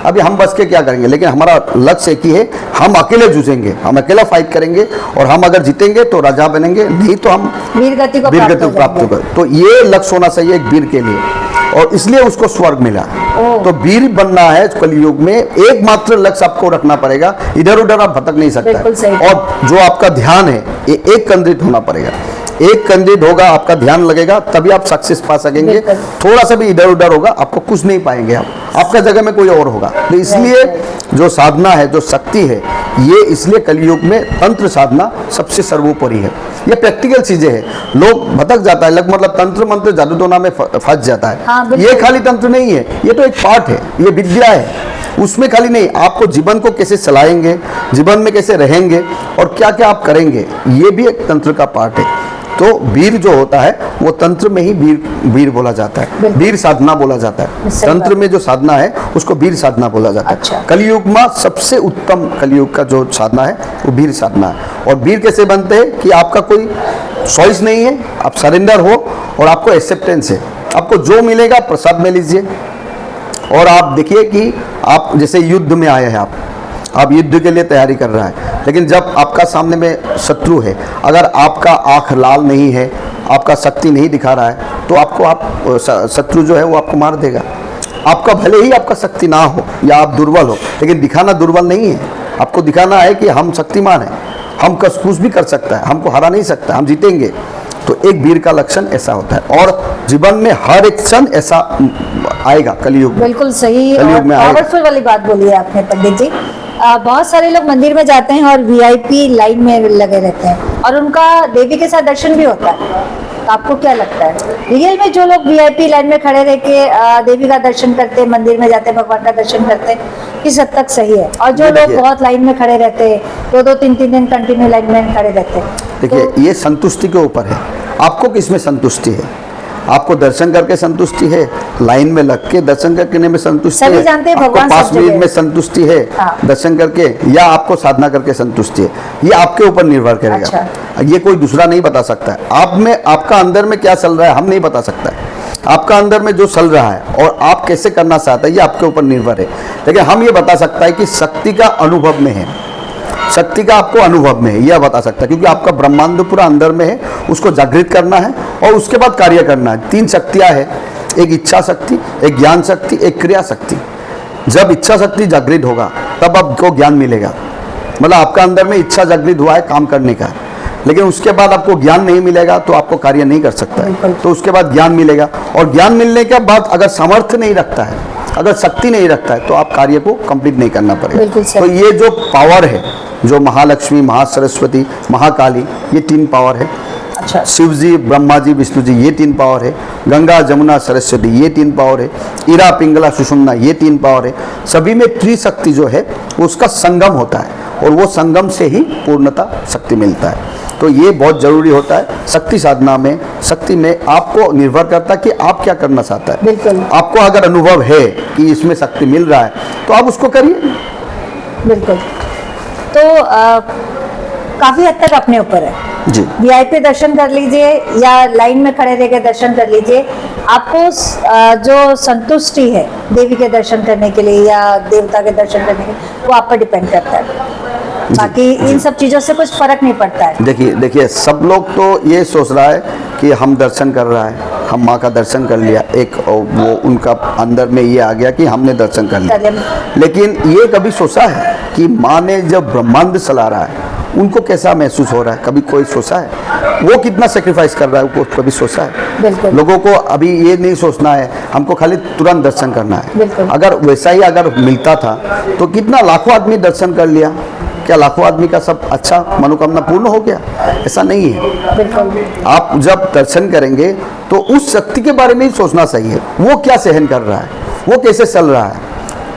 अभी हम बच के क्या करेंगे? लेकिन हमारा लक्ष्य एक ही है, हम अकेले जूझेंगे, हम अकेला फाइट करेंगे, और हम अगर जीतेंगे तो राजा बनेंगे, नहीं तो हम वीरगति को प्राप्त कर। तो ये लक्ष्य होना चाहिए एक वीर के लिए, और इसलिए उसको स्वर्ग मिला। तो वीर बनना है कलयुग में, एकमात्र लक्ष्य आपको रखना पड़ेगा, इधर उधर आप भटक नहीं सकता। और जो आपका ध्यान है ये एक केंद्रित होना पड़ेगा। एक केंद्रित होगा, आपका ध्यान लगेगा, तभी आप सक्सेस पा सकेंगे। थोड़ा सा भी इधर उधर होगा, आपको कुछ नहीं पाएंगे आप, आपका जगह में कोई और होगा। तो इसलिए जो साधना है, जो शक्ति है, ये इसलिए कलयुग में तंत्र साधना सबसे सर्वोपरि है। ये प्रैक्टिकल चीजें हैं, लोग भटक जाता है, मतलब तंत्र मंत्र जादू टोना में फंस जाता है। ये खाली तंत्र नहीं है, ये तो एक पार्ट है, ये विद्या है। उसमें खाली नहीं, आपको जीवन को कैसे चलाएंगे, जीवन में कैसे रहेंगे और क्या क्या आप करेंगे, ये भी एक तंत्र का पार्ट है। तो वीर जो होता है वो तंत्र में ही वीर बोला जाता है, वीर साधना बोला जाता है। तंत्र में जो साधना है उसको वीर साधना बोला जाता है। अच्छा। कलयुग में सबसे उत्तम कलयुग का जो साधना है वो वीर साधना है। और वीर कैसे बनते हैं कि आपका कोई चॉइस नहीं है, आप सरेंडर हो और आपको एक्सेप्टेंस है, आपको जो मिलेगा प्रसाद में लीजिए। और आप देखिए कि आप जैसे युद्ध में आए हैं, आप युद्ध के लिए तैयारी कर रहा है, लेकिन जब आपका सामने में शत्रु है, अगर आपका आँख लाल नहीं है, आपका शक्ति नहीं दिखा रहा है, तो आपको शत्रु जो है वो आपको मार देगा। आपका भले ही आपका शक्ति ना हो या आप दुर्बल हो, लेकिन दिखाना दुर्बल नहीं है, आपको दिखाना है कि हम शक्तिमान हैं, हम कुछ भी कर सकता है, हमको हरा नहीं सकता, हम जीतेंगे। तो एक वीर का लक्षण ऐसा होता है, और जीवन में हर एक क्षण ऐसा आएगा कलयुग। बिल्कुल सही और पावरफुल वाली बात बोली है आपने पंडित जी। बहुत सारे लोग मंदिर में जाते हैं और वीआईपी लाइन में लगे रहते हैं और उनका देवी के साथ दर्शन भी होता है। तो आपको क्या लगता है, रियल में जो लोग वीआईपी लाइन में खड़े रह के देवी का दर्शन करते हैं, मंदिर में जाते हैं, भगवान का दर्शन करते हैं, किस हद तक सही है? और जो लोग देखिए- बहुत लाइन में खड़े रहते हैं, 2-2 3-3 दिन कंटिन्यू लाइन में खड़े रहते हैं, देखिए ये संतुष्टि के ऊपर है, आपको किसमें संतुष्टि है? आपको दर्शन करके संतुष्टि है, लाइन में लग के दर्शन करने में संतुष्टि सभी है, जानते हैं आपको भगवान 5 सब मिनट जगह में है। संतुष्टि है हाँ। दर्शन करके, या आपको साधना करके संतुष्टि है, ये आपके ऊपर निर्भर करेगा। अच्छा। ये कोई दूसरा नहीं बता सकता है। आप में, आपका अंदर में क्या चल रहा है हम नहीं बता सकता है। आपका अंदर में जो चल रहा है और आप कैसे करना चाहते हैं ये आपके ऊपर निर्भर है। लेकिन हम ये बता सकता है कि शक्ति का अनुभव में है, शक्ति का आपको अनुभव में है, यह बता सकता है, क्योंकि आपका ब्रह्मांड पूरा अंदर में है, उसको जागृत करना है और उसके बाद कार्य करना है। 3 शक्तियाँ हैं, एक इच्छा शक्ति, एक ज्ञान शक्ति, एक क्रिया शक्ति। जब इच्छा शक्ति जागृत होगा तब आपको ज्ञान मिलेगा, मतलब आपका अंदर में इच्छा जागृत हुआ है काम करने का, लेकिन उसके बाद आपको ज्ञान नहीं मिलेगा तो आपको कार्य नहीं कर सकता है। तो उसके बाद ज्ञान मिलेगा, और ज्ञान मिलने के बाद अगर सामर्थ्य नहीं रखता है, अगर शक्ति नहीं रखता है, तो आप कार्य को कंप्लीट नहीं करना बिल्कुल पड़ेगा। सही। तो ये जो पावर है, जो महालक्ष्मी, महासरस्वती, महाकाली, ये 3 पावर है। अच्छा, शिव जी, ब्रह्मा जी, विष्णु जी, ये 3 पावर है। गंगा, जमुना, सरस्वती, ये 3 पावर है। इरा, पिंगला, सुषुम्ना, ये 3 पावर है। सभी में त्रिशक्ति जो है उसका संगम होता है, और वो संगम से ही पूर्णता शक्ति मिलता है। तो ये बहुत जरूरी होता है शक्ति साधना में। शक्ति में आपको निर्भर करता है कि आप क्या करना चाहता है। बिल्कुल। आपको अगर अनुभव है कि इसमें शक्ति मिल रहा है तो आप उसको करिए। बिल्कुल। तो काफी हद तक अपने ऊपर है। जी, वीआईपी दर्शन कर लीजिए या लाइन में खड़े रह के दर्शन कर लीजिए, आपको जो संतुष्टि है देवी के दर्शन करने के लिए या देवता के दर्शन करने के लिए, वो आप पर डिपेंड करता है। बाकी इन सब चीज़ों से कुछ फर्क नहीं पड़ता है। देखिए सब लोग तो ये सोच रहा है कि हम दर्शन कर रहा है, हम माँ का दर्शन कर लिया, एक वो उनका अंदर में ये आ गया कि हमने दर्शन कर लिया। लेकिन ये कभी सोचा है कि माँ ने जब ब्रह्मांड चला रहा है उनको कैसा महसूस हो रहा है? कभी कोई सोचा है? वो कितना सेक्रीफाइस कर रहा है वो कभी सोचा है? बिल्कुल। लोगों को अभी ये नहीं सोचना है हमको खाली तुरंत दर्शन करना है। बिल्कुल। अगर वैसा ही अगर मिलता था तो कितना लाखों आदमी दर्शन कर लिया, क्या लाखों आदमी का सब अच्छा मनोकामना पूर्ण हो गया? ऐसा नहीं है। बिल्कुल। आप जब दर्शन करेंगे तो उस शक्ति के बारे में ही सोचना चाहिए, वो क्या सहन कर रहा है, वो कैसे चल रहा है,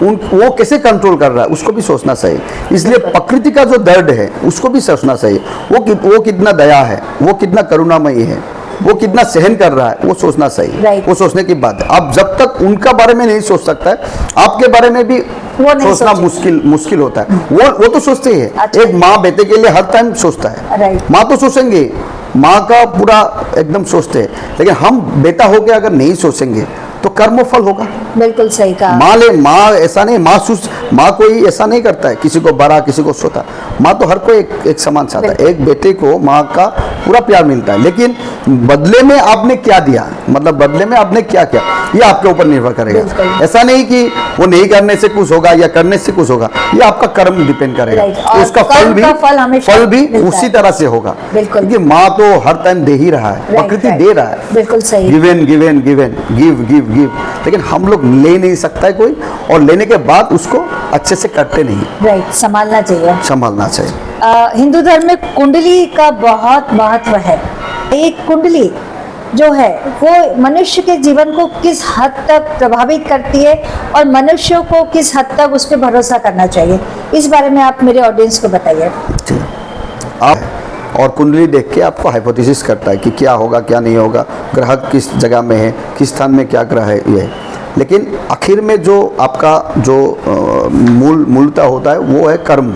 वो कैसे कंट्रोल कर रहा है, उसको भी सोचना चाहिए। इसलिए प्रकृति का जो दर्द है उसको भी सोचना चाहिए, वो कितना दया है, वो कितना करुणामयी है, वो कितना सहन कर रहा है, वो सोचना चाहिए। Right. वो सोचने की बात है। आप जब तक उनका बारे में नहीं सोच सकता है, आपके बारे में भी वो नहीं सोचना सोचेंगे। मुश्किल होता है। वो तो सोचते ही है। अच्छा। एक माँ बेटे के लिए हर टाइम सोचता है। Right. माँ तो सोचेंगे, माँ का पूरा एकदम सोचते हैं, लेकिन हम बेटा होके अगर नहीं सोचेंगे तो कर्मफल होगा। बिल्कुल सही कहा। माँ ऐसा नहीं, माँ कोई ऐसा नहीं करता है किसी को बड़ा किसी को छोटा। माँ तो हर कोई एक समान चाहता है। एक बेटे को माँ का पूरा प्यार मिलता है, लेकिन बदले में आपने क्या दिया, मतलब बदले में आपने क्या किया, ये आपके ऊपर निर्भर करेगा। बिल्कुल। ऐसा नहीं कि वो नहीं करने से कुछ होगा या करने से कुछ होगा, ये आपका कर्म डिपेंड करेगा। Right. और उसका कर्म का फल हमेशा फल भी मिलता उसी है। तरह से होगा। बिल्कुल। क्योंकि माँ तो हर टाइम दे ही रहा है, Right, प्रकृति right. दे रहा है। बिल्कुल सही। गिवन गिवन गिवन गिव, लेकिन हम लोग ले नहीं सकता है कोई, और लेने के बाद उसको अच्छे से करते नहीं, राइट, संभालना चाहिए। संभालना चाहिए। हिंदू धर्म में कुंडली का बहुत महत्व है। एक कुंडली जो है वो मनुष्य के जीवन को किस हद तक प्रभावित करती है और मनुष्यों को किस हद तक उस पर भरोसा करना चाहिए, इस बारे में आप मेरे ऑडियंस को बताइए। आप और कुंडली देख के आपको हाइपोथेसिस करता है कि क्या होगा क्या नहीं होगा, ग्रह किस जगह में है, किस स्थान में क्या ग्रह है ये। लेकिन आखिर में जो आपका जो मूलता होता है वो है कर्म।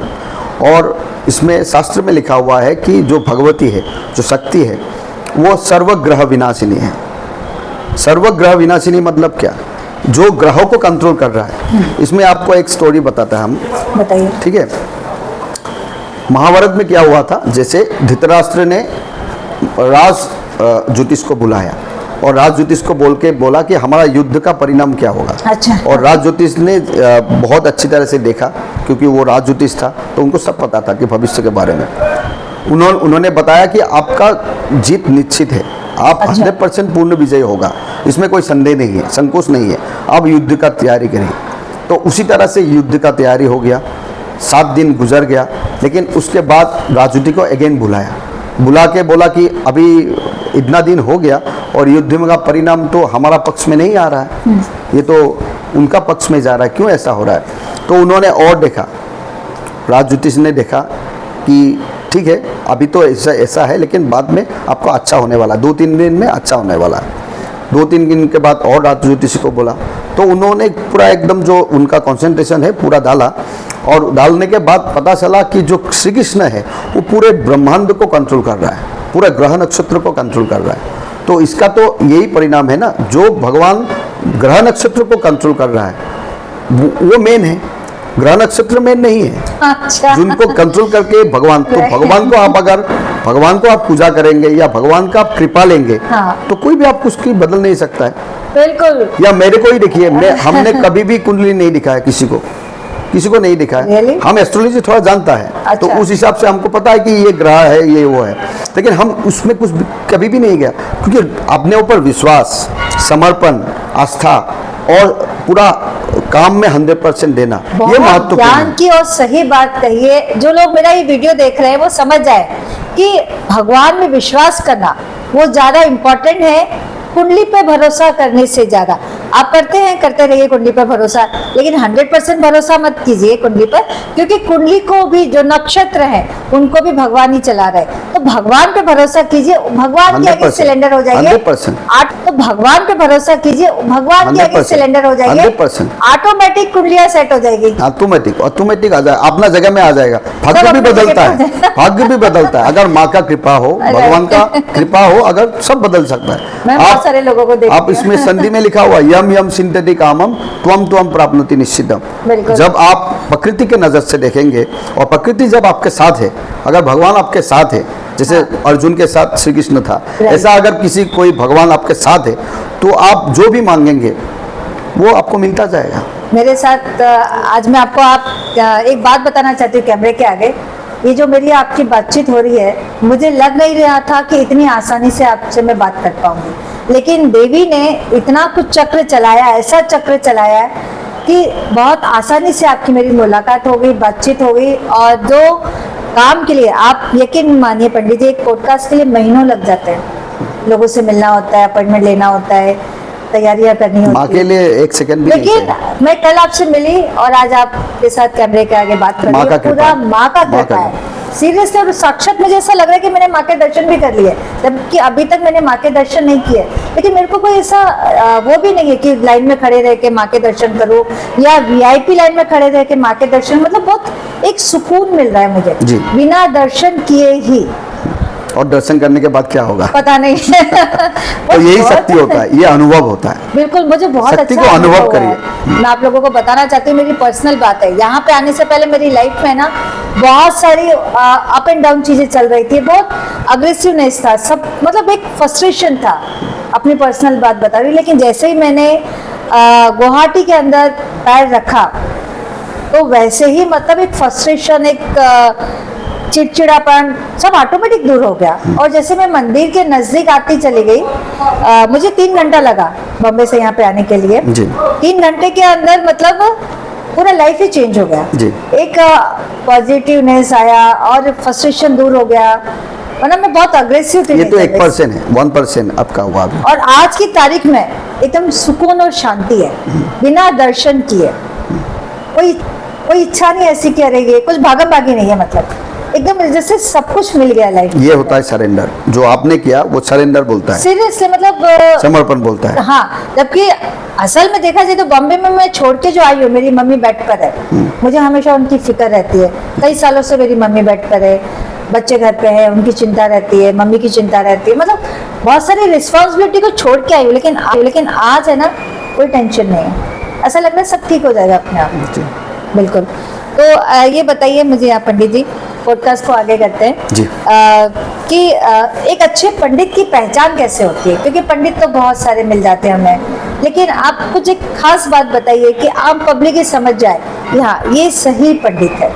और इसमें शास्त्र में लिखा हुआ है कि जो भगवती है, जो शक्ति है, वो सर्वग्रह विनाशिनी है। सर्वग्रह विनाशिनी मतलब क्या? जो ग्रहों को कंट्रोल कर रहा है। इसमें आपको एक स्टोरी बताता है हम, बताइए। ठीक है। महाभारत में क्या हुआ था, जैसे धृतराष्ट्र ने राज ज्योतिष को बुलाया और राज ज्योतिष को बोला कि हमारा युद्ध का परिणाम क्या होगा। अच्छा। और राज ज्योतिष ने बहुत अच्छी तरह से देखा, क्योंकि वो राज ज्योतिष था तो उनको सब पता था कि भविष्य के बारे में। उन्होंने बताया कि आपका जीत निश्चित है, आप 100% पूर्ण विजय होगा, इसमें कोई संदेह नहीं है, संकोच नहीं है, आप युद्ध का तैयारी करें। तो उसी तरह से युद्ध का तैयारी हो गया। 7 दिन गुजर गया, लेकिन उसके बाद राजूटी को अगेन बुला के बोला कि अभी इतना दिन हो गया और युद्ध का परिणाम तो हमारा पक्ष में नहीं आ रहा है, ये तो उनका पक्ष में जा रहा है, क्यों ऐसा हो रहा है। तो उन्होंने और देखा, राज ज्योतिष ने देखा कि ठीक है अभी तो ऐसा है, लेकिन बाद में आपको अच्छा होने वाला, 2-3 दिन में अच्छा होने वाला है। 2-3 दिन के बाद और राज ज्योतिषी को बोला, तो उन्होंने पूरा एकदम जो उनका कंसंट्रेशन है पूरा डाला, और डालने के बाद पता चला कि जो श्री कृष्ण है वो पूरे ब्रह्मांड को कंट्रोल कर रहा है, पूरे ग्रह नक्षत्र को कंट्रोल कर रहा है। तो इसका तो यही परिणाम है ना, जो भगवान ग्रह नक्षत्र को कंट्रोल कर रहा है वो मेन है, ग्रह नक्षत्र मेन नहीं है। अच्छा। जिनको कंट्रोल करके भगवान, तो भगवान को आप अगर भगवान को आप पूजा करेंगे या भगवान का आप कृपा लेंगे, हाँ। तो कोई भी आपको उसकी बदल नहीं सकता है। बिल्कुल। या मेरे को ही देखिए, हमने कभी भी कुंडली नहीं दिखाया किसी को नहीं दिखाया। Really? हम एस्ट्रोलॉजी थोड़ा जानता है, अच्छा। तो उस हिसाब से हमको पता है कि ये ग्रह है, ये वो है, लेकिन हम उसमें कुछ कभी भी नहीं गया, क्योंकि अपने ऊपर विश्वास, समर्पण, आस्था और पूरा काम में 100% देना, ये बहुत महत्वपूर्ण ज्ञान है। की और सही बात कही है। जो लोग मेरा ये वीडियो देख रहे हैं वो समझ जाए कि भगवान में विश्वास करना वो ज्यादा इम्पोर्टेंट है कुंडली पे भरोसा करने से ज्यादा। आप करते रहिए कुंडली पर भरोसा, लेकिन 100% भरोसा मत कीजिए कुंडली पर, क्योंकि कुंडली को भी जो नक्षत्र है उनको भी भगवान ही चला रहे। तो भगवान पे भरोसा कीजिए, भगवान के आगे 100%, सिलेंडर हो जाइए। 100%। तो भगवान पे भरोसा कीजिए, भगवान के आगे 100%, सिलेंडर हो जाइए, 100%। ऑटोमेटिक कुंडलियां सेट हो जाएगी। ऑटोमेटिक आ जाए, अपना जगह में आ जाएगा। भाग्य सब भी अपनी बदलता जगह है, पे भाग्य भी बदलता है, अगर माँ का कृपा हो, भगवान का कृपा हो, अगर सब बदल सकता है। मैं बहुत सारे लोगों को देखती आप इसमें संधि में लिखा हुआ यम यम सिंधति कामम त्वम त्वम प्राप्नोति निश्चितम। बिल्कुल। जब आप प्रकृति के नजर से देखेंगे और प्रकृति जब आपके साथ है, अगर भगवान आपके साथ है, जैसे अर्जुन के साथ श्री कृष्ण था, ऐसा अगर किसी कोई भगवान आपके साथ है, तो आप जो भी मांगेंगे वो आपको मिलता जाएगा। मेरे साथ आज मैं आपको एक बात बताना चाहती हूँ कैमरे के आगे। ये जो मेरी आपकी बातचीत हो रही है, मुझे लग नहीं रहा था कि इतनी आसानी से आपसे मैं बात कर पाऊंगी, लेकिन देवी ने इतना कुछ चक्र चलाया, ऐसा चक्र चलाया है कि बहुत आसानी से आपकी मेरी मुलाकात हो गई, बातचीत हो गई। और जो काम के लिए आप यकीन मानिए पंडित जी, एक पॉडकास्ट के लिए महीनों लग जाते हैं, लोगों से मिलना होता है, अपॉइंटमेंट लेना होता है, तैयारियां करनी माँ होती के है। लिए 1 सेकंड भी नहीं लेकिन चाहिए। मैं कल आपसे मिली और आज आपके साथ कैमरे के आगे बात कर रही माँ हूँ, का कृपा पूरा है। माँ का माँ कृपा का है सीरियसली। और साक्षात मुझे ऐसा लग रहा है कि मैंने माँ के दर्शन भी कर लिए, जबकि अभी तक मैंने माँ के दर्शन नहीं किए। लेकिन मेरे को कोई ऐसा वो भी नहीं है कि लाइन में खड़े रह के माँ के दर्शन करूँ या VIP लाइन में खड़े रह के माँ के दर्शन, मतलब बहुत एक सुकून मिल रहा है मुझे जी। बिना दर्शन किए ही। और दर्शन करने के बाद क्या होगा, पता नहीं तो यही शक्ति होता है, ये अनुभव होता है। बिल्कुल, मुझे बहुत शक्ति अच्छा को अनुभव हुआ है। करिए। मैं आप लोगों को बताना चाहती हूँ, मेरी पर्सनल बात है। यहाँ पे आने से पहले मेरी लाइफ में ना बहुत सारी अप एंड डाउन चीजें चल रही थी, बहुत अग्रेसिवनेस था, सब मतलब एक फ्रस्ट्रेशन था। अपनी पर्सनल बात बता रही हूँ, लेकिन जैसे ही मैंने गुवाहाटी के अंदर पैर रखा, तो वैसे ही मतलब एक फ्रस्ट्रेशन, एक चिड़चिड़ापन सब ऑटोमेटिक दूर हो गया। और जैसे मैं मंदिर के नजदीक आती चली गई, मुझे 3 घंटा लगा बॉम्बे से यहाँ पे आने के लिए। जी। 3 घंटे के अंदर मतलब पूरा लाइफ ही चेंज हो गया। जी। एक पॉजिटिवनेस आया और फ्रस्ट्रेशन दूर हो गया, वरना मैं बहुत अग्रेसिव थी। ये तो 1% है, 1% आपका हुआ अभी। और आज की तारीख में एकदम सुकून और शांति है, बिना दर्शन किए। कोई इच्छा नहीं ऐसी कि अरे ये कुछ भागम भागी नहीं है, मतलब एकदम जैसे सब कुछ मिल गया लाइफ। ये होता है सरेंडर, जो आपने किया वो सरेंडर बोलता है, सीरियसली मतलब समर्पण बोलता है। हाँ, जबकि असल में देखा जाए तो बॉम्बे में मैं छोड़ के जो आई हूँ, मेरी मम्मी बेड पर है, मुझे हमेशा उनकी फिक्र रहती है। कई सालों से मेरी मम्मी बेड पर है, बच्चे घर पे हैं, उनकी चिंता रहती है, मम्मी की चिंता रहती है, मतलब बहुत सारी रिस्पॉन्सिबिलिटी को छोड़ के आई हूँ। लेकिन आज है ना, कोई टेंशन नहीं है, ऐसा लग रहा है सब ठीक हो जाएगा अपने आप। बिल्कुल। तो ये बताइए मुझे आप पंडित जी, पॉडकास्ट को आगे करते हैं जी। कि एक अच्छे पंडित की पहचान कैसे होती है, क्योंकि पंडित तो बहुत सारे मिल जाते हैं हमें, लेकिन आप कुछ एक खास बात बताइए कि आम पब्लिक ये समझ जाए कि हाँ ये सही पंडित है।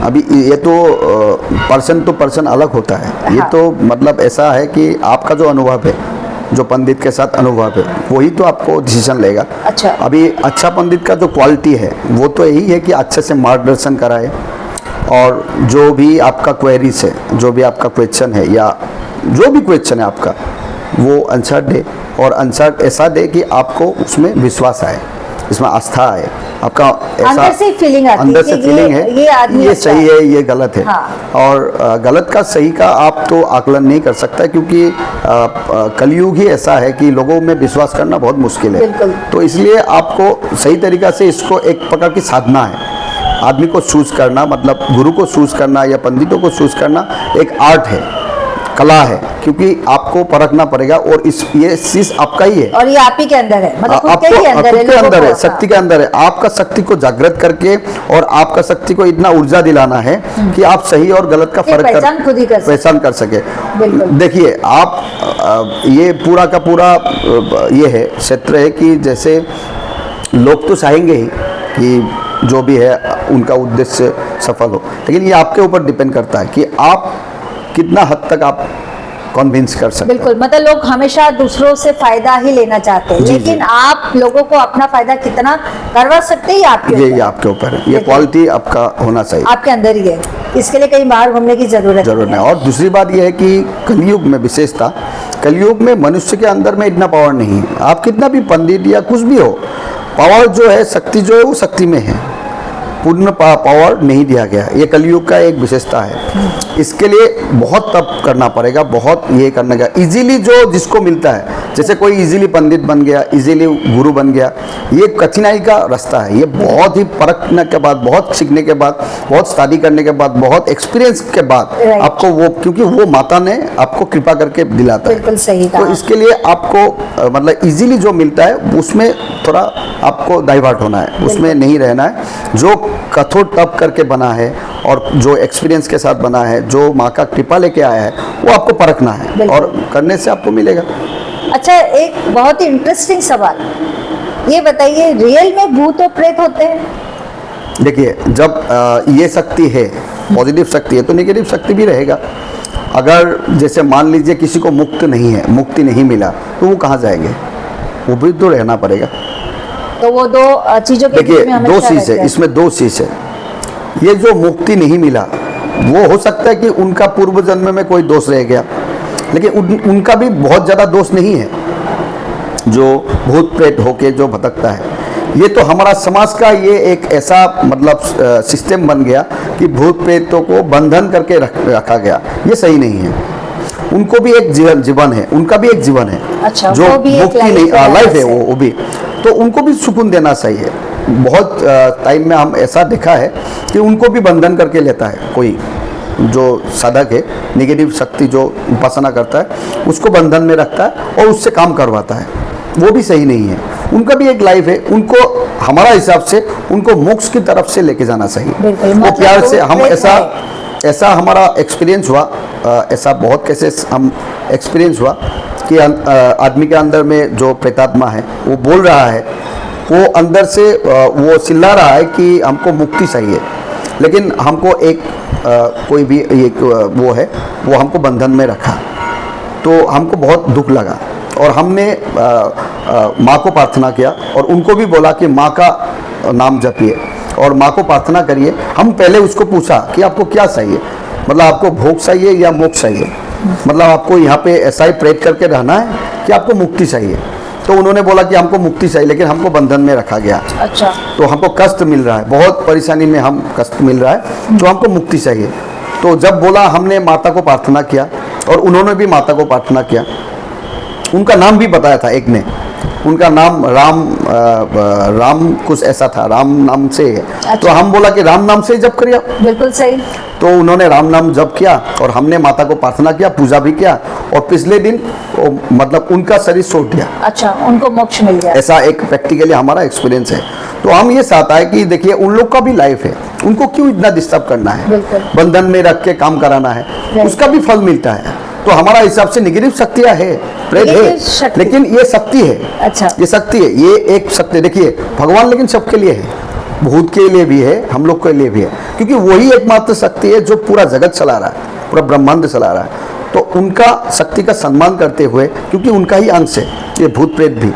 अभी ये तो पर्सन टू पर्सन अलग होता है। ये हाँ। तो मतलब ऐसा है कि आपका जो अनुभव है जो पंडित के साथ अनुभव है वही तो आपको डिसीजन लेगा। अच्छा। अभी अच्छा पंडित का जो क्वालिटी है वो तो यही है कि अच्छे से मार्गदर्शन कराए, और जो भी आपका क्वेरीज है, जो भी आपका क्वेश्चन है या जो भी क्वेश्चन है आपका, वो आंसर दे, और आंसर ऐसा दे कि आपको उसमें विश्वास आए, इसमें आस्था आए, आपका ऐसा अंदर से फीलिंग आती अंदर है से कि फीलिंग है ये आदमी ये अच्छा सही है, ये गलत है। हाँ। और गलत का सही का आप तो आकलन नहीं कर सकता, क्योंकि कलयुग ही ऐसा है कि लोगों में विश्वास करना बहुत मुश्किल है। बिल्कुल। तो इसलिए आपको सही तरीका से इसको एक प्रकार की साधना है, आदमी को चूज करना, मतलब गुरु को चूज करना या पंडितों को चूज करना एक आर्ट है, कला है, क्योंकि आपको परखना पड़ेगा, और ये चीज आपका ही है, और ये आप ही के अंदर है, मतलब खुद के आपको ही अंदर है, खुद के लोगों अंदर को- है, शक्ति के अंदर है। आपका शक्ति को जागृत करके और आपका शक्ति को इतना ऊर्जा दिलाना है कि आप सही और गलत का ये फर्क पहचान खुद ही कर सके। पहचान कर सके। बिल्कुल। देखिए आप ये पूरा का पूरा ये है क्षेत्र है कि जैसे लोग तो चाहेंगे ही कि जो भी है उनका उद्देश्य सफल हो, लेकिन ये आपके ऊपर डिपेंड करता है कि आप कितना हद तक आप कन्विंस कर सकते हैं। बिल्कुल, मतलब लोग हमेशा दूसरों से फायदा ही लेना चाहते हैं, जी, लेकिन जी। आप लोगों को अपना फायदा कितना करवा सकते हैं, ये आपके ये ऊपर है। आपके ऊपर है, ये बिल्कुल। क्वालिटी आपका होना चाहिए, आपके अंदर ही है, इसके लिए कहीं बाहर घूमने की जरूरत जरूर नहीं। और दूसरी बात यह है कि कलयुग में विशेषता, कलयुग में मनुष्य के अंदर में इतना पावर नहीं है। आप कितना भी पंडित या कुछ भी हो, पावर जो है, शक्ति जो है वो शक्ति में है, पूर्ण पावर नहीं दिया गया। ये कलयुग का एक विशेषता है। इसके लिए बहुत तप करना पड़ेगा, बहुत ये करने का। इजीली जो जिसको मिलता है, जैसे कोई इजीली पंडित बन गया, इजीली गुरु बन गया, ये कठिनाई का रास्ता है। ये बहुत ही परखने के बाद, बहुत सीखने के बाद, बहुत स्टडी करने के बाद, बहुत एक्सपीरियंस के बाद Right. आपको वो, क्योंकि वो माता ने आपको कृपा करके दिलाता है। बिल्कुल सही कहा। तो इसके लिए आपको मतलब इजीली जो मिलता है उसमें थोड़ा आपको डाइवर्ट होना है, उसमें नहीं रहना है। जो कठोर तप करके बना है और जो एक्सपीरियंस के साथ बना है, जो माँ का कृपा लेके आया है, वो आपको परखना है, बिल्कुल। और करने से आपको मिलेगा। अच्छा, एक बहुत ही इंटरेस्टिंग सवाल, ये बताइए, रियल में भूत और प्रेत होते हैं? देखिए, जब ये शक्ति है, पॉजिटिव शक्ति है, तो नेगेटिव शक्ति भी रहेगा। अगर जैसे मान लीजिए किसी को मुक्ति नहीं मिला, तो वो कहाँ जाएंगे? वो भी तो रहना पड़ेगा। तो वो दो चीजों के बीच देखिए, में हमेशा दो चीज रहते है हैं। इसमें, दो चीज है। ये जो मुक्ति नहीं मिला, वो हो सकता है कि उनका पूर्व जन्म में कोई दोष रह गया, लेकिन उनका भी बहुत ज़्यादा दोष नहीं है, जो भूत प्रेत होके जो भटकता है। ये तो हमारा समाज का ये एक ऐसा मतलब सिस्टम बन गया कि भूत प्रेतों को बंधन करके रखा गया। ये सही नहीं है। उनको भी एक जीवन है, उनका भी एक जीवन है। अच्छा, जो वो भी एक मुक्ति life नहीं, है लाइफ है ऐसे। वो भी, तो उनको भी सुकून देना चाहिए। बहुत टाइम में हम ऐसा देखा है कि उनको भी बंधन करके लेता है कोई जो साधक है, नेगेटिव शक्ति जो उपासना करता है, उसको बंधन में रखता है और उससे काम करवाता है। वो भी सही नहीं है। उनका भी एक लाइफ है, उनको हमारा हिसाब से उनको मोक्ष की तरफ से लेके जाना चाहिए। बिल्कुल, वो मतलब प्यार से हम प्रेत ऐसा हमारा एक्सपीरियंस हुआ, ऐसा बहुत केसेस हम एक्सपीरियंस हुआ कि आदमी के अंदर में जो प्रेतात्मा है वो बोल रहा है, वो अंदर से वो चिल्ला रहा है कि हमको मुक्ति चाहिए, लेकिन हमको एक कोई भी एक वो है, वो हमको बंधन में रखा। तो हमको बहुत दुख लगा और हमने माँ को प्रार्थना किया और उनको भी बोला कि माँ का नाम जपिए और माँ को प्रार्थना करिए। हम पहले उसको पूछा कि आपको क्या चाहिए, मतलब आपको भोग चाहिए या मोक्ष चाहिए, मतलब आपको यहाँ पे ऐसा ही प्रेत करके रहना है कि आपको मुक्ति चाहिए। तो उन्होंने बोला कि हमको मुक्ति चाहिए, लेकिन हमको बंधन में रखा गया। अच्छा, तो हमको कष्ट मिल रहा है, बहुत परेशानी में हम कष्ट मिल रहा है, तो हमको मुक्ति चाहिए। तो जब बोला, हमने माता को प्रार्थना किया और उन्होंने भी माता को प्रार्थना किया। उनका नाम भी बताया था एक ने, उनका नाम राम कुछ ऐसा था, राम नाम से है। अच्छा। तो हम बोला कि राम नाम से ही जप करिए। बिल्कुल सही। तो उन्होंने राम नाम जप किया और हमने माता को प्रार्थना किया, पूजा भी किया और पिछले दिन मतलब उनका शरीर छोड़ दिया। अच्छा, उनको मोक्ष मिल गया। ऐसा एक प्रैक्टिकली हमारा एक्सपीरियंस है। तो हम ये चाहता है कि देखिए, उन लोग का भी लाइफ है, उनको क्यों इतना डिस्टर्ब करना है, बिल्कुल। बंधन में रख के काम कराना है, Right. उसका भी फल मिलता है। तो हमारा हिसाब से नेगेटिव शक्तियाँ है, प्रेत Negative शक्ति। है, लेकिन ये शक्ति है। अच्छा। ये शक्ति है, ये एक शक्ति। देखिए, भगवान लेकिन सबके लिए है, भूत के लिए भी है, हम लोग के लिए भी है, क्योंकि वही एकमात्र शक्ति है जो पूरा जगत चला रहा है, पूरा ब्रह्मांड चला रहा है। तो तो उनका शक्ति का सम्मान करते हुए, क्योंकि उनका ही अंश है ये भूत प्रेत भी,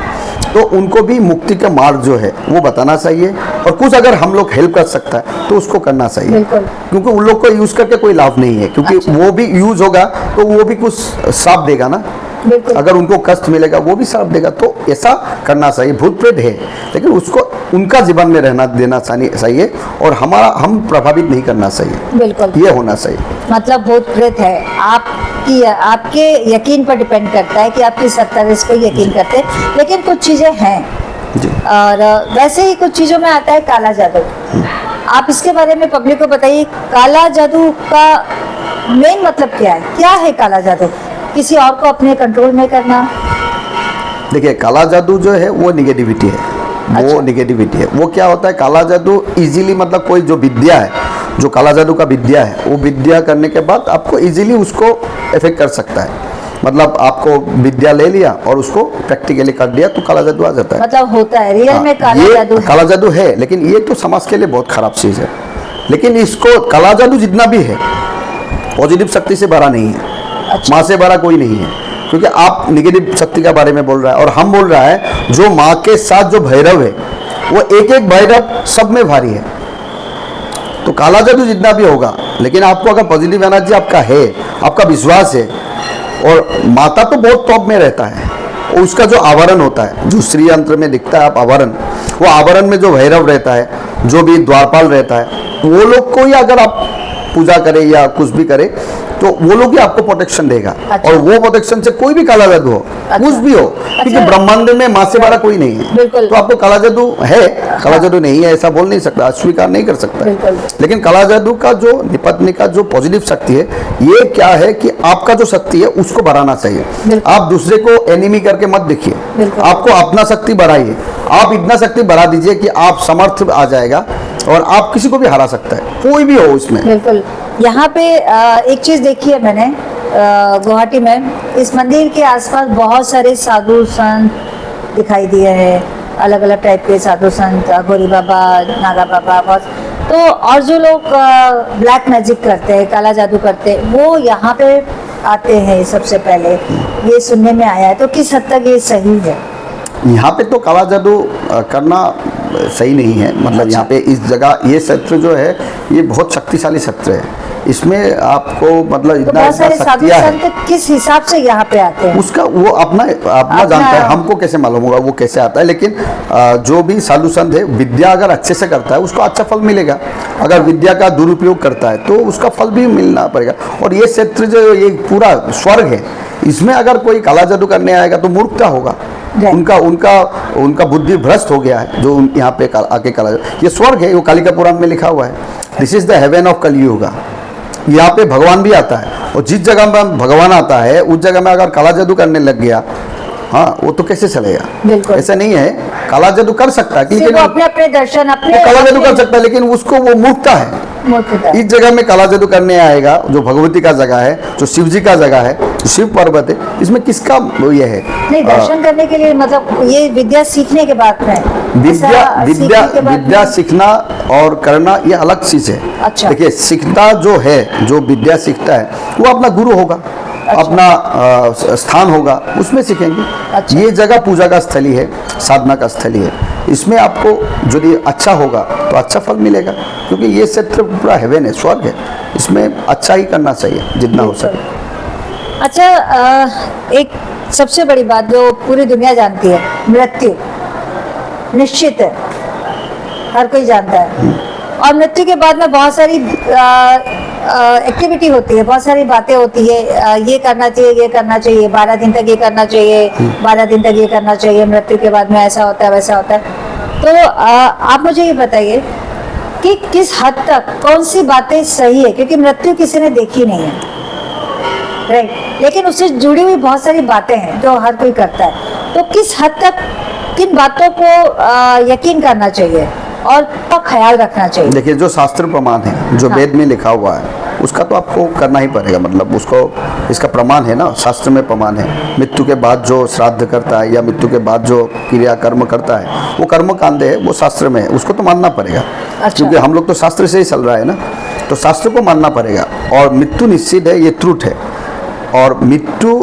तो उनको भी मुक्ति का मार्ग जो है वो बताना चाहिए। और कुछ अगर हम लोग हेल्प कर सकता है तो उसको करना चाहिए, बिल्कुल। क्योंकि उन लोग को यूज करके कोई लाभ नहीं है, क्योंकि अच्छा। वो भी यूज होगा तो वो भी कुछ श्राप देगा ना, बिल्कुल। अगर उनको कष्ट मिलेगा वो भी श्राप देगा। तो ऐसा करना चाहिए। भूत प्रेत है लेकिन उसको उनका जीवन में रहना देना चाहिए और हम प्रभावित नहीं करना चाहिए, बिल्कुल ये होना चाहिए। मतलब भूत प्रेत है आपके यकीन पर डिपेंड करता है कि आप किस हद तक इस पर यकीन करते हैं, लेकिन कुछ चीज़ें हैं जी। और वैसे ही कुछ चीज़ों में आता है काला जादू। आप इसके बारे में पब्लिक को बताइए, काला जादू का मेन मतलब क्या है काला जादू? किसी और को अपने कंट्रोल में करना? देखिए, काला जादू जो है वो निगेटिविटी है, वो अच्छा। निगेटिविटी है। वो क्या होता है, काला जादू इजीली, मतलब कोई जो विद्या है, जो काला जादू का विद्या है, वो विद्या करने के बाद आपको इजीली उसको इफेक्ट कर सकता है। मतलब आपको विद्या ले लिया और उसको प्रैक्टिकली कर दिया तो काला जादू आ जाता है। मतलब होता है रियल में काला ये जादू है। काला जादू है, लेकिन ये तो समाज के लिए बहुत खराब चीज़ है। लेकिन इसको काला जादू जितना भी है पॉजिटिव शक्ति से भरा नहीं है, अच्छा। माँ से भरा कोई नहीं है, क्योंकि आप निगेटिव शक्ति के बारे में बोल रहा है और हम बोल रहा है जो माँ के साथ जो भैरव है वो एक एक भैरव सब में भारी है। तो काला जादू जितना भी होगा, लेकिन आपको अगर पॉजिटिव एनर्जी आपका है, आपका विश्वास है, और माता तो बहुत टॉप में रहता है, और उसका जो आवरण होता है, जो श्री यंत्र में दिखता है आप आवरण, वो आवरण में जो भैरव रहता है, जो भी द्वारपाल रहता है, वो लोग को ही अगर आप पूजा करें या कुछ भी करें तो वो लोग ही आपको प्रोटेक्शन देगा। अच्छा। और वो प्रोटेक्शन से कोई भी काला जादू हो, अच्छा। कुछ भी हो, क्योंकि ब्रह्मांड में माँ से बड़ा कोई नहीं है। बिल्कुल। तो आपको काला जादू है, काला जादू नहीं है ऐसा बोल नहीं सकता, अस्वीकार नहीं कर सकता है। बिल्कुल। लेकिन काला जादू का जो निपटने का जो पॉजिटिव शक्ति है, ये क्या है कि आपका जो शक्ति है उसको बढ़ाना चाहिए। बिल्कुल। आप दूसरे को एनिमी करके मत देखिए, बिल्कुल। आपको अपना शक्ति बढ़ाइए। आप इतना शक्ति बढ़ा दीजिए कि आप समर्थ आ जाएगा और आप किसी को भी हरा सकता है, कोई भी हो इसमें। बिल्कुल। यहाँ पे एक चीज़ देखी है मैंने गुवाहाटी में, इस मंदिर के आसपास बहुत सारे साधु संत दिखाई दिए हैं, अलग अलग टाइप के साधु संत, गोरी बाबा, नागा बाबा, बहुत। तो और जो लोग ब्लैक मैजिक करते हैं, काला जादू करते हैं, वो यहाँ पे आते हैं सबसे पहले, ये सुनने में आया है। तो किस हद तक ये सही है? यहाँ पे तो काला जादू करना सही नहीं है। मतलब अच्छा। यहाँ पे इस जगह ये क्षेत्र जो है ये बहुत शक्तिशाली क्षेत्र है, इसमें आपको मतलब तो इतना बहुत सारे साधु शक्तियाँ है, संत किस हिसाब से यहाँ पे आते हैं? उसका वो अपना जानता है, हमको कैसे मालूम होगा वो कैसे आता है। लेकिन जो भी साधु संत है, विद्या अगर अच्छे से करता है उसको अच्छा फल मिलेगा, अगर विद्या का दुरुपयोग करता है तो उसका फल भी मिलना पड़ेगा। और ये क्षेत्र जो ये पूरा स्वर्ग है, इसमें अगर कोई काला जादू करने आएगा तो मूर्खता होगा, उनका उनका उनका बुद्धि भ्रष्ट हो गया है जो यहाँ पे आके काला। ये स्वर्ग है, वो कालिका पुराण में लिखा हुआ है, this is the heaven of Kaliyug. यहाँ पे भगवान भी आता है, और जिस जगह में भगवान आता है उस जगह में अगर काला जादू करने लग गया, हाँ, वो तो कैसे चलेगा? बिल्कुल। ऐसा नहीं है, काला जादू कर सकता है, सिर्फ लेकिन वो अपने अपने दर्शन, अपने वो काला जादू कर सकता है, लेकिन उसको वो मूर्खता है। मूर्खता। इस जगह में काला जादू करने आएगा जो भगवती का जगह है, जो शिव जी का जगह है, जो शिव पर्वत है, इसमें किसका ये है? नहीं, दर्शन करने के लिए, मतलब ये विद्या सीखने के बाद में, विद्या ऐसा विद्या सीखने के बाद विद्या में- सीखना और करना ये अलग चीज है। अच्छा। देखिए, सीखता जो है, जो विद्या सीखता है वो अपना गुरु होगा, अपना स्थान होगा, उसमें सीखेंगे। अच्छा। ये जगह पूजा का स्थली है, साधना का स्थली है, इसमें आपको यदि अच्छा होगा तो अच्छा फल मिलेगा, क्योंकि ये क्षेत्र पूरा हेवन है, स्वर्ग है, इसमें अच्छा ही करना चाहिए जितना हो सके। अच्छा, एक सबसे बड़ी बात जो पूरी दुनिया जानती है, मृत्यु निश्चित है, हर कोई जानता है। और मृत्यु के बाद में बहुत सारी एक्टिविटी होती है, बहुत सारी बातें होती है, ये करना चाहिए, ये करना चाहिए, 12 दिन तक ये करना चाहिए, 12 दिन तक ये करना चाहिए, मृत्यु के बाद में ऐसा होता है, वैसा होता है। तो आप मुझे ये बताइए कि किस हद तक कौन सी बातें सही है, क्योंकि मृत्यु किसी ने देखी नहीं है, राइट, लेकिन उससे जुड़ी हुई बहुत सारी बातें हैं जो हर कोई करता है। तो किस हद तक किन बातों को यकीन करना चाहिए और का ख्याल रखना चाहिए? देखिए, जो शास्त्र प्रमाण है, जो हाँ। वेद में लिखा हुआ है, उसका तो आपको करना ही पड़ेगा। मतलब उसको, इसका प्रमाण है ना, शास्त्र में प्रमाण है। मृत्यु के बाद जो श्राद्ध करता है या मृत्यु के बाद जो क्रिया कर्म करता है, वो कर्म कांड है, वो शास्त्र में है, उसको तो मानना पड़ेगा। अच्छा। क्योंकि हम लोग तो शास्त्र से ही चल रहा है ना, तो शास्त्र को मानना पड़ेगा। और मृत्यु निश्चित है, ये ट्रूथ है। और मृत्यु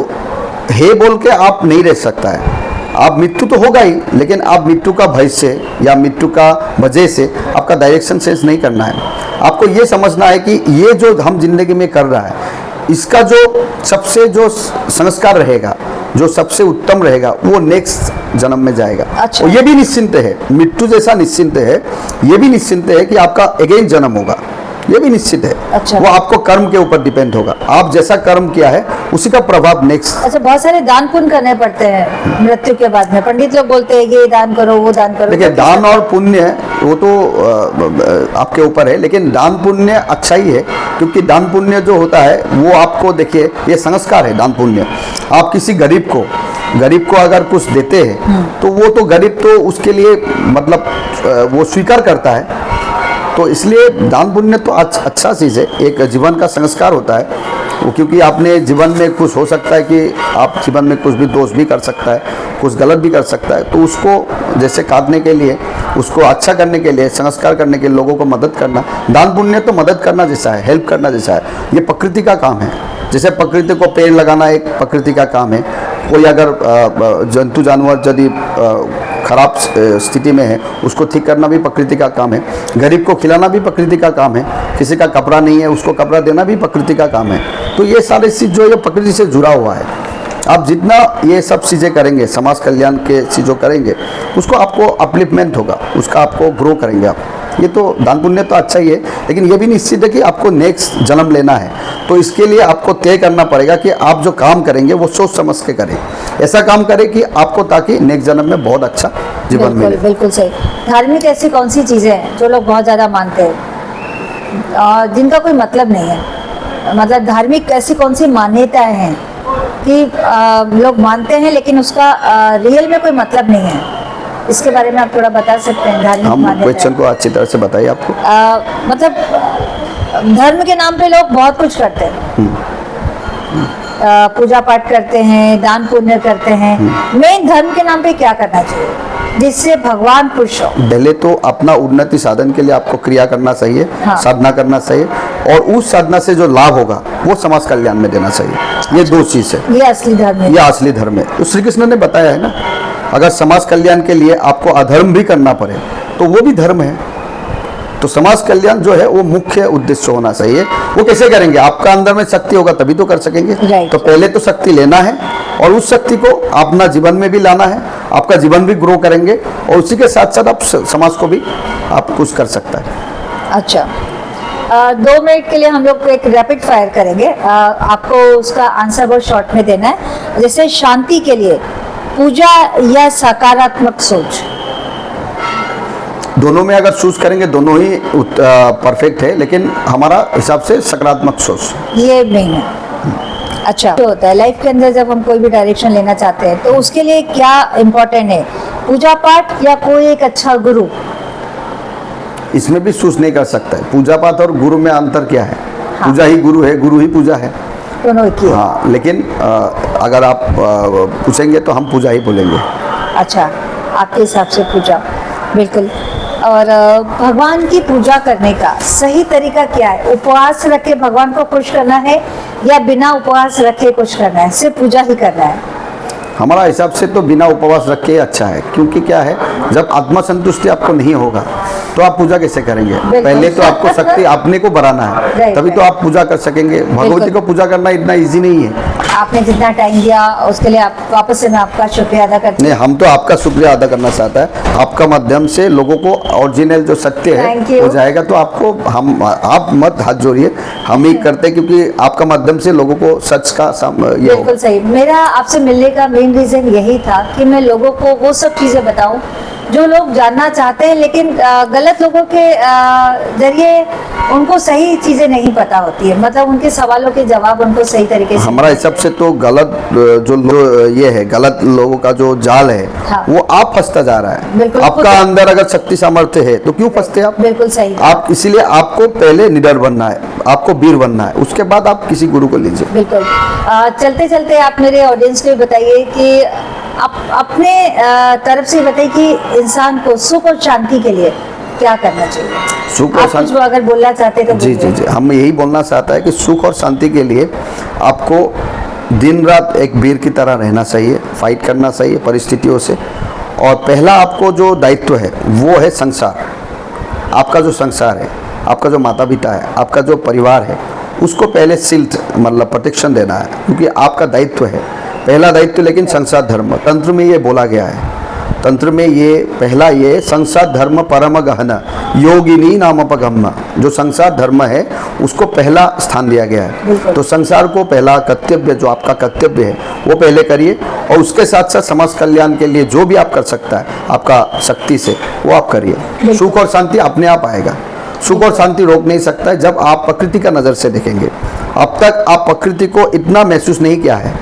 है बोल के आप नहीं रह सकता है। आप मृत्यु तो होगा ही, लेकिन आप मृत्यु का भय से या मृत्यु का वजह से आपका डायरेक्शन सेंस नहीं करना है। आपको ये समझना है कि ये जो हम जिंदगी में कर रहा है, इसका जो सबसे जो संस्कार रहेगा, जो सबसे उत्तम रहेगा, वो नेक्स्ट जन्म में जाएगा। अच्छा। और ये भी निश्चिंत है, मृत्यु जैसा निश्चिंत है, ये भी निश्चिंत है कि आपका अगेन जन्म होगा, ये भी निश्चित है। अच्छा। वो आपको कर्म के ऊपर डिपेंड होगा, आप जैसा कर्म किया है उसी का प्रभाव नेक्स्ट। अच्छा, बहुत सारे दान पुण्य करने पड़ते हैं मृत्यु के बाद में। पंडित लोग बोलते हैं ये दान करो, वो दान करो। देखिए, दान और पुण्य वो तो आपके ऊपर है, लेकिन दान पुण्य अच्छा ही है, क्योंकि दान पुण्य जो होता है वो आपको, देखिए ये संस्कार है दान पुण्य। आप किसी गरीब को अगर कुछ देते हैं तो वो तो गरीब तो उसके लिए मतलब वो स्वीकार करता है, तो इसलिए दान पुण्य तो अच्छा चीज़ है, एक जीवन का संस्कार होता है वो। क्योंकि आपने जीवन में कुछ हो सकता है कि आप जीवन में कुछ भी दोष भी कर सकता है, कुछ गलत भी कर सकता है, तो उसको जैसे काटने के लिए, उसको अच्छा करने के लिए, संस्कार करने के लिए, लोगों को मदद करना, दान पुण्य तो मदद करना जैसा है, हेल्प करना जैसा है। ये प्रकृति का काम है। जैसे प्रकृति को पेड़ लगाना एक प्रकृति का काम है। कोई अगर जंतु जानवर यदि खराब स्थिति में है, उसको ठीक करना भी प्रकृति का काम है। गरीब को खिलाना भी प्रकृति का काम है। किसी का कपड़ा नहीं है, उसको कपड़ा देना भी प्रकृति का काम है। तो ये सारी चीज़ जो है प्रकृति से जुड़ा हुआ है। आप जितना ये सब चीज़ें करेंगे, समाज कल्याण के चीज़ों करेंगे, उसको आपको अपलिफ्टमेंट होगा, उसका आपको ग्रो करेंगे आप। ये तो दान पुण्य तो अच्छा ही है, लेकिन ये भी निश्चित है कि आपको नेक्स्ट जन्म लेना है, तो इसके लिए आपको तय करना पड़ेगा कि आप जो काम करेंगे वो सोच समझ के करें। ऐसा काम करें कि आपको, ताकि नेक्स्ट जन्म में बहुत अच्छा जीवन मिले। बिल्कुल सही। धार्मिक ऐसी कौन सी चीज़ें हैं जो लोग बहुत ज़्यादा मानते हैं, जिनका कोई मतलब नहीं है? मतलब धार्मिक ऐसी कौन सी मान्यताएं हैं कि लोग मानते हैं लेकिन उसका रियल में कोई मतलब नहीं है? इसके बारे में आप थोड़ा बता सकते हैं? धार्मिक हम मान्यताएं, क्वेश्चन को अच्छी तरह से बताइए आपको। मतलब धर्म के नाम पे लोग बहुत कुछ करते हैं, पूजा पाठ करते हैं, दान पुण्य करते हैं। मेन धर्म के नाम पे क्या करना चाहिए जिससे भगवान खुश हो? पहले तो अपना उन्नति साधन के लिए आपको क्रिया करना चाहिए, हाँ। साधना करना चाहिए, और उस साधना से जो लाभ होगा वो समाज कल्याण में देना चाहिए। ये दो चीज़ है, ये असली धर्म है। ये असली धर्म है। तो श्री कृष्ण ने बताया है ना, अगर समाज कल्याण के लिए आपको अधर्म भी करना पड़े तो वो भी धर्म है। तो समाज कल्याण जो है वो मुख्य उद्देश्य होना चाहिए। वो कैसे करेंगे? आपका अंदर में शक्ति होगा तभी तो कर सकेंगे। Right. तो पहले तो शक्ति लेना है और उस शक्ति को अपना जीवन में भी लाना है, आपका जीवन भी ग्रो करेंगे, और उसी के साथ साथ आप समाज को भी आप कुछ कर सकता है। अच्छा, 2 मिनट के लिए हम लोग एक रैपिड फायर करेंगे। आपको उसका आंसर बहुत शॉर्ट में देना है। जैसे शांति के लिए पूजा या सकारात्मक सोच? दोनों में अगर चूज करेंगे दोनों ही परफेक्ट है, लेकिन हमारा हिसाब से सकारात्मक सोच ये मेन है। अच्छा, तो होता है लाइफ के अंदर जब हम कोई भी डायरेक्शन लेना चाहते हैं तो उसके लिए क्या इम्पोर्टेंट है? पूजा पाठ या कोई एक अच्छा गुरु? इसमें भी चूज नहीं कर सकता है। पूजा पाठ और गुरु में अंतर क्या है? हाँ। पूजा ही गुरु है, गुरु ही पूजा है। दोनों एक ही है। हाँ, लेकिन अगर आप पूछेंगे तो हम पूजा ही बोलेंगे। अच्छा, आपके हिसाब से पूजा, बिल्कुल। और भगवान की पूजा करने का सही तरीका क्या है? उपवास रख के भगवान को खुश करना है या बिना उपवास रखे खुश करना है? सिर्फ पूजा ही करना है? हमारा हिसाब से तो बिना उपवास रखे अच्छा है, क्योंकि क्या है, जब आत्मा संतुष्टि आपको नहीं होगा तो आप पूजा कैसे करेंगे? पहले तो आपको शक्ति अपने को बढ़ाना है, Right, तभी तो आप पूजा कर सकेंगे। भगवती को पूजा करना इतना इजी नहीं है। आपने जितना टाइम दिया उसके लिए आप वापस से मैं आपका शुक्रिया अदा करती नहीं, हम तो आपका शुक्रिया अदा करना चाहता है। आपका माध्यम से लोगों को ओरिजिनल जो सत्य है Thank you. हो जाएगा, तो आपको आप मत हाथ जोड़िए, हम ही करते हैं, क्योंकि आपका माध्यम से लोगों को सच का ये बिल्कुल होगा। सही। मेरा आपसे मिलने का मेन रीजन यही था कि मैं लोगों को वो सब चीजें बताऊं जो लोग जानना चाहते हैं, लेकिन गलत लोगों के जरिए उनको सही चीजें नहीं पता होती है। मतलब उनके सवालों के जवाब उनको सही तरीके से हमारा हिसाब से तो गलत ये है, गलत लोगों का जो जाल है, हाँ। वो आप फंसता जा रहा है। बिल्कुल, आपका अंदर अगर शक्ति सामर्थ्य है तो क्यों फंसते आप? बिल्कुल सही। आप इसीलिए आपको पहले निडर बनना है, आपको वीर बनना है, उसके बाद आप किसी गुरु को लीजिए। बिल्कुल। चलते चलते आप मेरे ऑडियंस को बताइए कि आप अपने तरफ से बताइए कि इंसान को सुख और शांति के लिए क्या करना चाहिए? सुख और आप कुछ अगर बोलना चाहते तो जी जी बोलिए। जी, हम यही बोलना चाहता है कि सुख और शांति के लिए आपको दिन रात एक वीर की तरह रहना चाहिए, फाइट करना चाहिए परिस्थितियों से। और पहला आपको जो दायित्व है वो है संसार, आपका जो संसार है, आपका जो माता पिता है, आपका जो परिवार है, उसको पहले शील्ड मतलब प्रोटेक्शन देना है, क्योंकि आपका दायित्व है पहला दायित्व। लेकिन संसार धर्म तंत्र में ये बोला गया है, तंत्र में ये पहला ये संसार धर्म परम गहन योगिनी नामपगम्य, जो संसार धर्म है उसको पहला स्थान दिया गया है। तो संसार को पहला कर्तव्य, जो आपका कर्तव्य है वो पहले करिए, और उसके साथ साथ समाज कल्याण के लिए जो भी आप कर सकता है आपका शक्ति से वो आप करिए। सुख और शांति अपने आप आएगा, सुख और शांति रोक नहीं सकता है जब आप प्रकृति का नज़र से देखेंगे। अब तक आप प्रकृति को इतना महसूस नहीं किया है,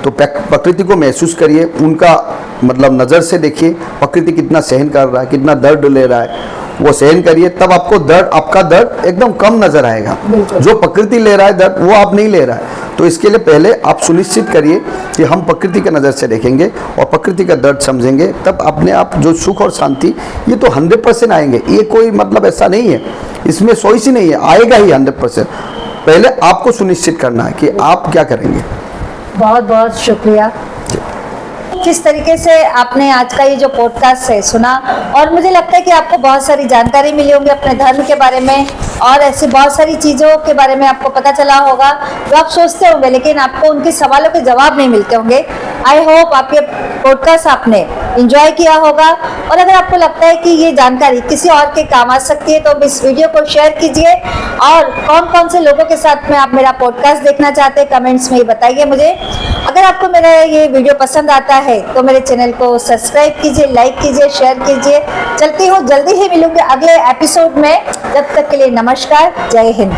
तो प्रकृति को महसूस करिए, उनका मतलब नज़र से देखिए प्रकृति कितना सहन कर रहा है, कितना दर्द ले रहा है, वो सहन करिए, तब आपको दर्द, आपका दर्द एकदम कम नज़र आएगा। जो प्रकृति ले रहा है दर्द वो आप नहीं ले रहा है। तो इसके लिए पहले आप सुनिश्चित करिए कि हम प्रकृति के नज़र से देखेंगे और प्रकृति का दर्द समझेंगे, तब अपने आप जो सुख और शांति ये तो 100% आएंगे। ये कोई मतलब ऐसा नहीं है, इसमें सोच ही नहीं है, आएगा ही 100%। पहले आपको सुनिश्चित करना है कि आप क्या करेंगे। बहुत बहुत शुक्रिया। किस तरीके से आपने आज का ये जो पॉडकास्ट है सुना, और मुझे लगता है कि आपको बहुत सारी जानकारी मिली होगी अपने धर्म के बारे में, और ऐसी बहुत सारी चीज़ों के बारे में आपको पता चला होगा जो आप सोचते होंगे लेकिन आपको उनके सवालों के जवाब नहीं मिलते होंगे। आई होप आप ये पॉडकास्ट आपने एंजॉय किया होगा, और अगर आपको लगता है कि ये जानकारी किसी और के काम आ सकती है तो इस वीडियो को शेयर कीजिए, और कौन कौन से लोगों के साथ में आप मेरा पॉडकास्ट देखना चाहते हैं कमेंट्स में बताइए मुझे। अगर आपको मेरा ये वीडियो पसंद आता है तो मेरे चैनल को सब्सक्राइब कीजिए, लाइक कीजिए, शेयर कीजिए। चलती हूँ, जल्दी ही मिलूंगी अगले एपिसोड में। जब तक के लिए नमस्कार, जय हिंद।